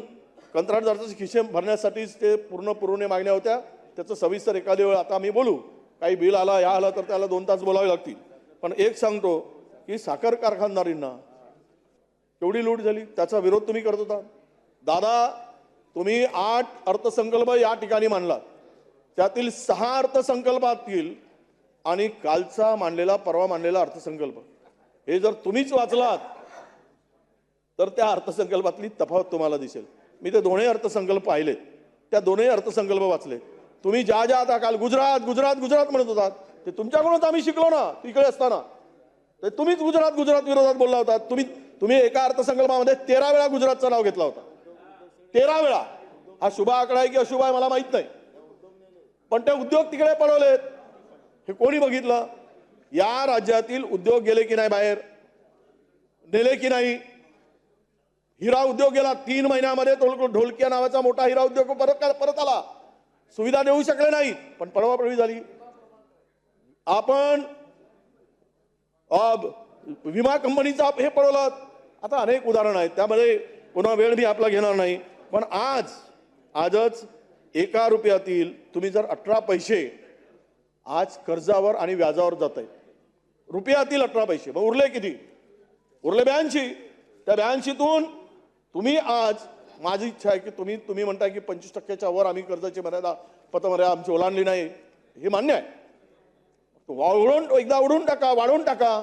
कंत्राटदाराचे खिसे भरण्यासाठीच ते पूर्ण पुरवणी मागण्या होत्या. त्याचं सविस्तर एखाद्या वेळ आता आम्ही बोलू. काही बिल आला तर त्याला 2 तास बोलावे लागतील. पण एक सांगतो की साखर कारखानदारींना केवढी लूट झाली, त्याचा विरोध तुम्ही करत होता. दादा, तुम्ही 8 अर्थसंकल्प या ठिकाणी मांडला, त्यातील 6 अर्थसंकल्पातील आणि कालचा परवा मांडलेला अर्थसंकल्प हे जर तुम्हीच वाचलात तर त्या अर्थसंकल्पातली तफावत तुम्हाला दिसेल. मी ते दोन्ही अर्थसंकल्प पाहिलेत, त्या दोन्ही अर्थसंकल्प वाचले. तुम्ही ज्या आता काल गुजरात म्हणत होतात ते तुमच्याकडूनच आम्ही शिकलो ना. तिकडे असताना तर तुम्हीच गुजरात विरोधात बोलला होता. तुम्ही एका अर्थसंकल्पामध्ये 13 वेळा गुजरातचं नाव घेतला होता. 13 वेळा. हा शुभ आकडा आहे की अशुभ आहे मला माहित नाही, पण ते उद्योग तिकडे पळवलेत. हे कोणी बघितलं? या राज्यातील उद्योग गेले की नाही बाहेर, नेले की नाही? हिरा उद्योग गेला 3 महिन्यामध्ये. ढोलकिया नावाचा मोठा हिरा उद्योग परत आला. सुविधा देऊ शकले नाही, पण पळवापळवी झाली. आपण विमा कंपनीचा हे पळवलं. आता अनेक उदाहरणं आहेत, त्यामध्ये पुन्हा वेळ मी आपला घेणार नाही. पण आजच एका रुपयातील तुम्ही जर 18 पैसे आज कर्जावर आणि व्याजावर जात आहे, रुपयातील 18 पैसे, मग उरले किती? उरले 82. त्या 82तून तुम्ही आज, माझी इच्छा आहे की तुम्ही म्हणताय की 25% वर आम्ही कर्जाची मर्यादा पतमर्यादा आमची ओलांडली नाही, हे मान्य आहे. एकदा उडून टाका, वाढवून टाका.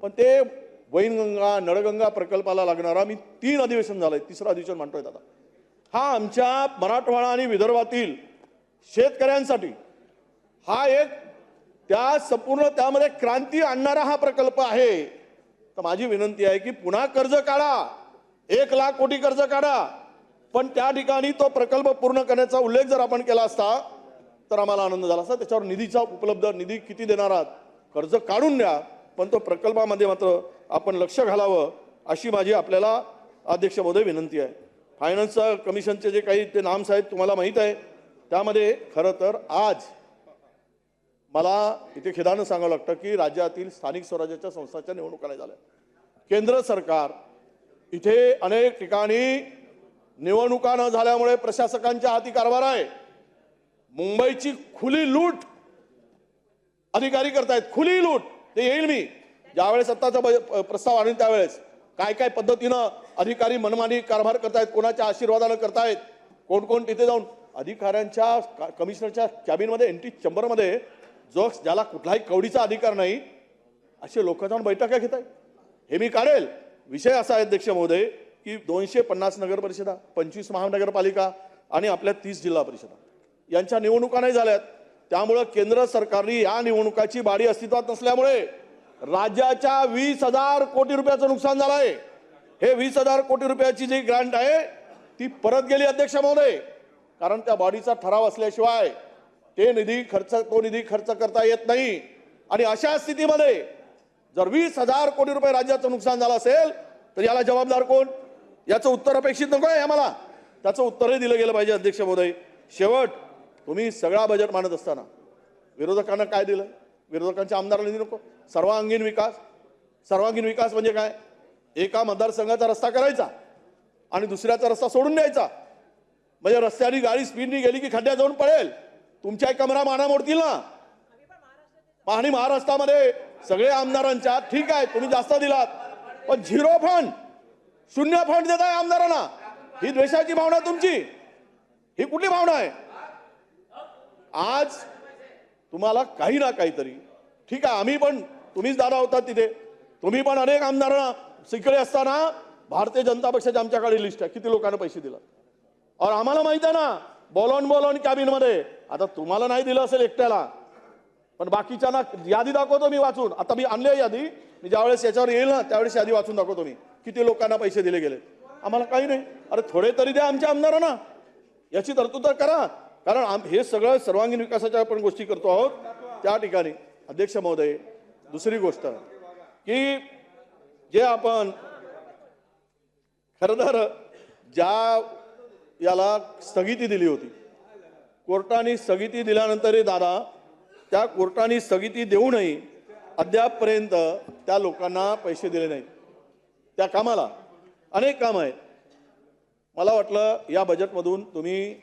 पण ते वैनगंगा नळगंगा प्रकल्पाला लागणारा, मी 3 अधिवेशन झालंय, 3रं अधिवेशन म्हणतोय दादा, हा आमच्या मराठवाडा आणि विदर्भातील शेतकऱ्यांसाठी हा एक त्या संपूर्ण त्यामध्ये क्रांती आणणारा हा प्रकल्प आहे. तर माझी विनंती आहे की पुन्हा कर्ज काढा, 1 लाख कोटी कर्ज काढा, पण त्या ठिकाणी तो प्रकल्प पूर्ण करण्याचा उल्लेख जर आपण केला असता तर आम्हाला आनंद झाला असता. त्याच्यावर निधीचा उपलब्ध निधी किती देणार आहात, कर्ज काढून द्या, पण तो प्रकल्पामध्ये मात्र आपण लक्ष घालावं, अशी माझी आपल्याला अध्यक्ष महोदय विनंती आहे. फायनान्स कमिशनचे जे काही ते नाम्स आहेत तुम्हाला माहीत आहे, त्यामध्ये खरं तर आज मला इथे खेदानं सांगावं लागतं की राज्यातील स्थानिक स्वराज्याच्या संस्थांच्या निवडणुका नाही झाल्या. केंद्र सरकार इथे अनेक ठिकाणी निवडणुका न झाल्यामुळे प्रशासकांच्या हाती कारभार आहे. मुंबईची खुली लूट अधिकारी करतायत, खुली लूट. ते येईल मी ज्यावेळेस आत्ताचा प्रस्ताव आणीन त्यावेळेस काय काय पद्धतीनं अधिकारी मनमानी कारभार करतायत, कोणाच्या आशीर्वादानं करतायत, कोण कोण तिथे जाऊन अधिकाऱ्यांच्या कमिशनरच्या कॅबिनमध्ये एंट्री चेंबरमध्ये जो ज्याला कुठलाही कवडीचा अधिकार नाही असे लोक जाऊन बैठका घेत आहेत. हे मी काढेल. विषय असा आहे अध्यक्ष महोदय की 250 नगर परिषदा, 25 महानगरपालिका आणि आपल्या 30 जिल्हा परिषदा यांच्या निवडणुका नाही झाल्यात. त्यामुळं केंद्र सरकारने या निवडणुकाची बाडी अस्तित्वात नसल्यामुळे राज्याच्या 20,000 कोटी रुपयाचं नुकसान झालं आहे. हे 20,000 कोटी रुपयाची जी ग्रांट आहे ती परत गेली अध्यक्ष महोदय, कारण त्या बॉडीचा ठराव असल्याशिवाय तो निधी खर्च करता येत नाही. आणि अशा स्थितीमध्ये जर 20,000 कोटी रुपये राज्याचं नुकसान झालं असेल तर याला जबाबदार कोण, याचं उत्तर अपेक्षित नको आहे आम्हाला, त्याचं उत्तरही दिलं गेलं पाहिजे अध्यक्ष महोदय. शेवट, तुम्ही सगळा बजेट मांडत असताना विरोधकांना काय दिलं, विरोधकांच्या आमदारांना निधी नको. सर्वांगीण विकास, सर्वांगीण विकास म्हणजे काय, एका मतदारसंघाचा रस्ता करायचा आणि दुसऱ्याचा रस्ता सोडून द्यायचा, म्हणजे रस्त्याने गाडी स्पीडनी गेली की खड्ड्यात जाऊन पडेल, तुमच्या कमरा माना मोडतील ना. आणि महाराष्ट्रामध्ये सगळे आमदारांच्या ठीक आहे तुम्ही जास्त दिलात, पण 0 फंड, 0 फंड देताय आमदारांना. ही द्वेषाची भावना तुमची, ही कुठली भावना आहे? आज तुम्हाला काही ना काहीतरी, ठीक आहे आम्ही पण, तुम्हीच दादा होतात तिथे, तुम्ही पण अनेक आमदारांना शिकले असताना भारतीय जनता पक्षाची आमच्याकडे लिस्ट आहे किती लोकांना पैसे दिला, और आम्हाला माहित आहे ना बोलवून कॅबिनमध्ये. आता तुम्हाला नाही दिलं असेल एकट्याला, पण बाकीच्यांना यादी दाखवतो मी वाचून. आता मी आणली यादी, मी ज्यावेळेस याच्यावर येईल ना त्यावेळेस यादी वाचून दाखवतो मी किती लोकांना पैसे दिले गेले. आम्हाला काही नाही, अरे थोडे तरी द्या आमच्या आमदारांना, याची तरतूद तर करा. कारण हे सगळं सर्वांगीण विकासाच्या आपण गोष्टी करतो आहोत. त्या ठिकाणी अध्यक्ष महोदय दुसरी गोष्ट की जे आपण खरं तर ज्या याला स्थगिती दिली होती, कोर्टाने स्थगिती दिल्यानंतर दादा त्या कोर्टाने स्थगिती देऊनही अद्यापपर्यंत त्या लोकांना पैसे दिले नाहीत. त्या कामाला अनेक कामं आहेत. मला वाटलं या बजेटमधून तुम्ही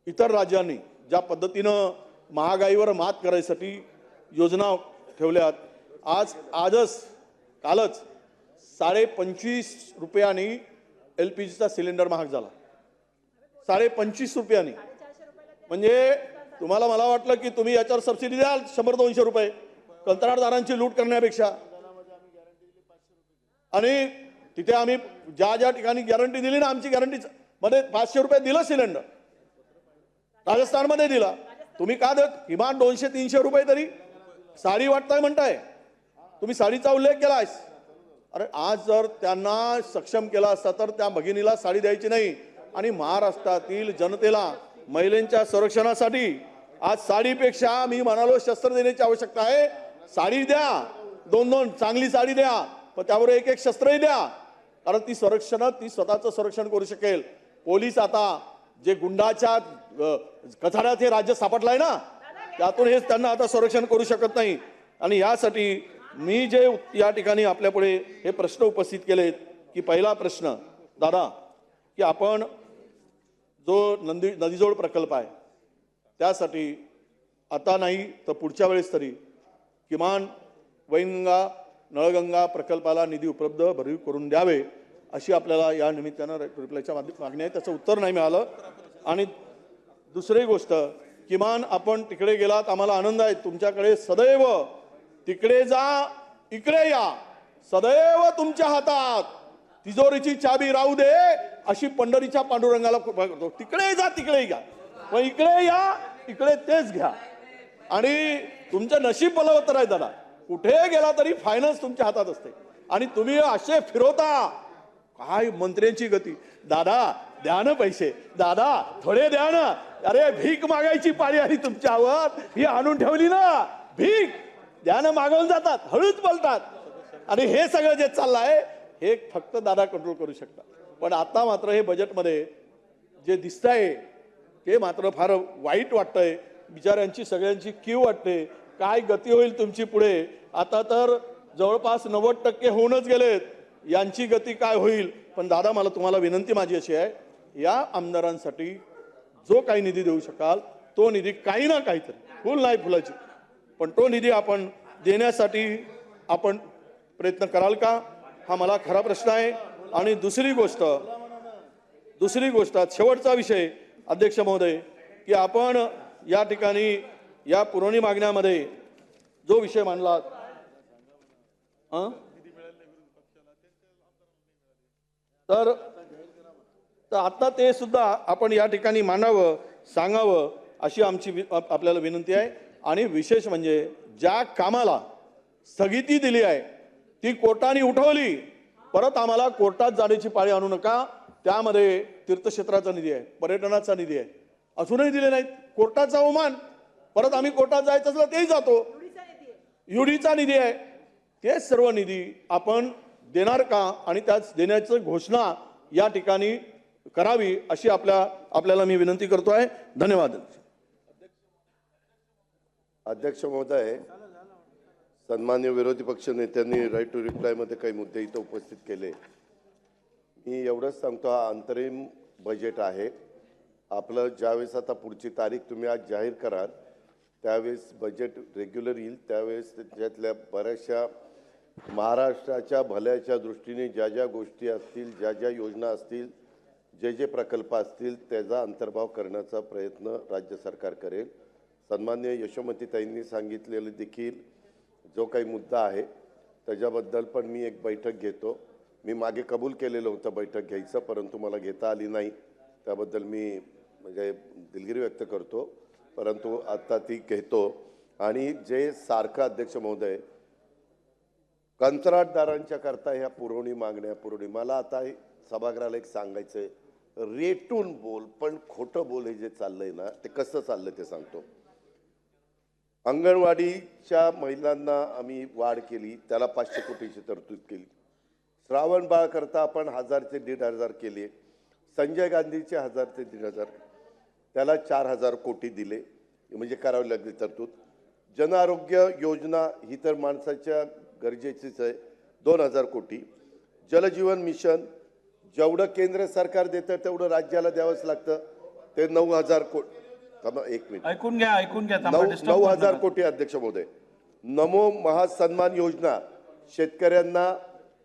इतर राज्यांनी ज्या पद्धतीनं महागाईवर मात करायसाठी योजना ठेवल्यात, कालच 25.5 रुपयांनी LPGचा सिलेंडर महाग झाला, 25.5 रुपयांनी. म्हणजे तुम्हाला, मला वाटलं की तुम्ही याच्यावर सबसिडी द्याल 100-200 रुपये कंत्राटदारांची लूट करण्यापेक्षा. आणि तिथे आम्ही ज्या ठिकाणी गॅरंटी दिली ना, आमची गॅरंटी मध्ये 500 रुपये दिलं सिलेंडर, राजस्थानमध्ये दिला. तुम्ही का देत, किमान 200-300 रुपये तरी. साडी वाटताय म्हणताय तुम्ही, साडीचा उल्लेख केलाय. अरे आज जर त्यांना सक्षम केला असता तर त्या भगिनीला साडी द्यायची नाही. आणि महाराष्ट्रातील जनतेला महिलांच्या संरक्षणासाठी आज साडीपेक्षा मी म्हणालो शस्त्र देण्याची आवश्यकता आहे. साडी द्या, 2-2 चांगली साडी द्या, पण त्यावर 1-1 शस्त्रही द्या, कारण ती स्वतःचं संरक्षण करू शकेल. पोलीस आता जे गुंडाच्या कचाड्यात हे राज्य सापडलाय ना, त्यातून हे त्यांना आता संरक्षण करू शकत नाही. आणि यासाठी मी जे या ठिकाणी आपल्यापुढे हे प्रश्न उपस्थित केलेत की पहिला प्रश्न दादा की आपण जो नदीजोड प्रकल्प आहे त्यासाठी आता नाही तर पुढच्या वेळेस तरी किमान वैनगंगा नळगंगा प्रकल्पाला निधी उपलब्ध भरीव करून द्यावे अशी आपल्याला या निमित्तानं रिप्लायच्या मागणी आहे. त्याचं उत्तर नाही मिळालं. आणि दुसरी गोष्ट, किमान आपण तिकडे गेलात आम्हाला आनंद आहे तुमच्याकडे सदैव तिकडे जा इकडे या सदैव तुमच्या हातात तिजोरीची चाबी राहू दे अशी पंढरीच्या पांडुरंगाला बघतो. तिकडे जा तिकडे घ्या पण इकडे या इकडे तेच घ्या. आणि तुमचं नशीब बलवत्तर आहे दादा. कुठे गेला तरी फायनान्स तुमच्या हातात असते आणि तुम्ही असे फिरवता. काय मंत्र्यांची गती. दादा द्या ना पैसे, दादा थोडे द्या ना. अरे भीक मागायची पाळी आली तुमच्यावर. ही आणून ठेवली ना भीक द्या ना. मागवून जातात, हळूच बोलतात. आणि हे सगळं जे चाललंय हे फक्त दादा कंट्रोल करू शकतात. पण आता मात्र हे बजेटमध्ये जे दिसतंय ते मात्र फार वाईट वाटतंय. बिचाऱ्यांची सगळ्यांची कीव वाटते. काय गती होईल तुमची पुढे. आता तर जवळपास 90% होऊनच गेलेत. यांची गती काय होईल. पण दादा मला तुम्हाला विनंती माझी अशी आहे, या आमदारांसाठी जो काही निधी देऊ शकाल तो निधी काही ना काहीतरी, फुल नाही फुलाची, पण तो निधी आपण देण्यासाठी आपण प्रयत्न कराल का, हा मला खरा प्रश्न आहे. आणि दुसरी गोष्ट शेवटचा विषय अध्यक्ष महोदय, की आपण या ठिकाणी या पुरवणी मागण्यामध्ये जो विषय मांडला तर आता ते सुद्धा आपण या ठिकाणी मांडावं, सांगावं अशी आमची आपल्याला विनंती आहे. आणि विशेष म्हणजे ज्या कामाला स्थगिती दिली आहे ती कोर्टाने उठवली, परत आम्हाला कोर्टात जाण्याची पाळी आणू नका. त्यामध्ये तीर्थक्षेत्राचा निधी आहे, पर्यटनाचा निधी आहे, अजूनही दिले नाहीत. कोर्टाचा अवमान. परत आम्ही कोर्टात जायचं असलं तेही जातो. युडीचा निधी आहे. ते सर्व निधी आपण देणार का आणि त्याच देण्याची घोषणा या ठिकाणी करावी अशी आपल्याला मी विनंती करतो आहे. धन्यवाद. अध्यक्ष महोदय, सन्मान्य विरोधी पक्ष नेत्यांनी राईट टू रिप्लाय मध्ये काही मुद्दे इथं उपस्थित केले. मी एवढंच सांगतो, हा अंतरिम बजेट आहे आपलं. ज्यावेळेस आता पुढची तारीख तुम्ही आज जाहीर कराल त्यावेळेस बजेट रेग्युलर येईल. त्यावेळेस त्याच्यातल्या बऱ्याचशा महाराष्ट्राच्या भल्याच्या दृष्टीने ज्या ज्या गोष्टी असतील, ज्या ज्या योजना असतील, जे जे प्रकल्प असतील त्याचा अंतर्भाव करण्याचा प्रयत्न राज्य सरकार करेल. सन्मान्य यशोमतीताईंनी सांगितलेलं देखील जो काही मुद्दा आहे त्याच्याबद्दल पण मी एक बैठक घेतो. मी मागे कबूल केलेलं होतं बैठक घ्यायचं, परंतु मला घेता आली नाही. त्याबद्दल मी म्हणजे दिलगिरी व्यक्त करतो, परंतु आता ती घेतो. आणि जे सारखं अध्यक्ष महोदय कंत्राटदारांच्या करता ह्या पुरवणी मागण्या मला आता सभागृहाला एक सांगायचं आहे, रेटून बोल पण खोटं बोल हे जे चाललंय ना ते कसं चाललंय ते सांगतो. अंगणवाडीच्या महिलांना आम्ही वाढ केली, त्याला 500 कोटीची तरतूद केली. श्रावण बाळ करता आपण 1000 ते 1500 केले. संजय गांधीचे 1000 ते 1500, त्याला 4000 कोटी दिले, म्हणजे करावी लागली तरतूद. जन आरोग्य योजना ही तर माणसाच्या गरजेचीच आहे, 2000 कोटी. जलजीवन मिशन जेवढं केंद्र सरकार देतं तेवढं राज्याला द्यावंच लागतं, ते 9000 कोटी. एक मिनिट ऐकून घ्या 9000 कोटी अध्यक्ष महोदय. नमो महासन्मान योजना शेतकऱ्यांना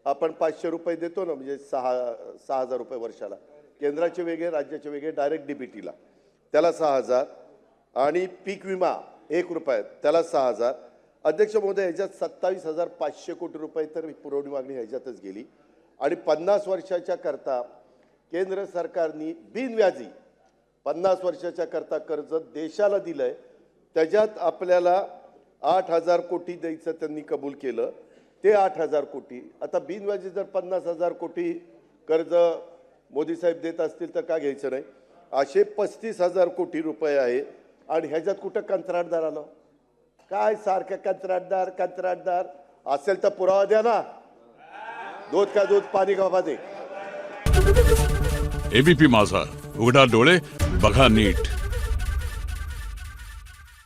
आपण 500 रुपये देतो ना, म्हणजे 6000 रुपये वर्षाला. केंद्राचे वेगळे राज्याचे वेगळे. डायरेक्ट डीबीटीला त्याला 6000. आणि पीक विमा 1 रुपया त्याला 6000. अध्यक्ष महोदय, ह्याच्यात 27500 कोटी रुपये तर पुरवणी मागणी ह्याच्यातच गेली. आणि 50 वर्षाच्या करता केंद्र सरकारने बिनव्याजी 50 वर्षाच्या करता कर्ज देशाला दिलंय. त्याच्यात आपल्याला 8000 कोटी द्यायचं त्यांनी कबूल केलं, ते 8000 कोटी. आता बिनव्याजी जर 50,000 कोटी कर्ज मोदी साहेब देत असतील तर का घ्यायचं नाही. असे 35,000 कोटी रुपये आहे. आणि ह्याच्यात कुठं कंत्राटदार आलं काय. सारखं कंत्राटदार असेल तर पुरावा द्या ना. दूध का दूध पाणी का पाणी. एबीपी माझा, उघडा डोळे बघा नीट.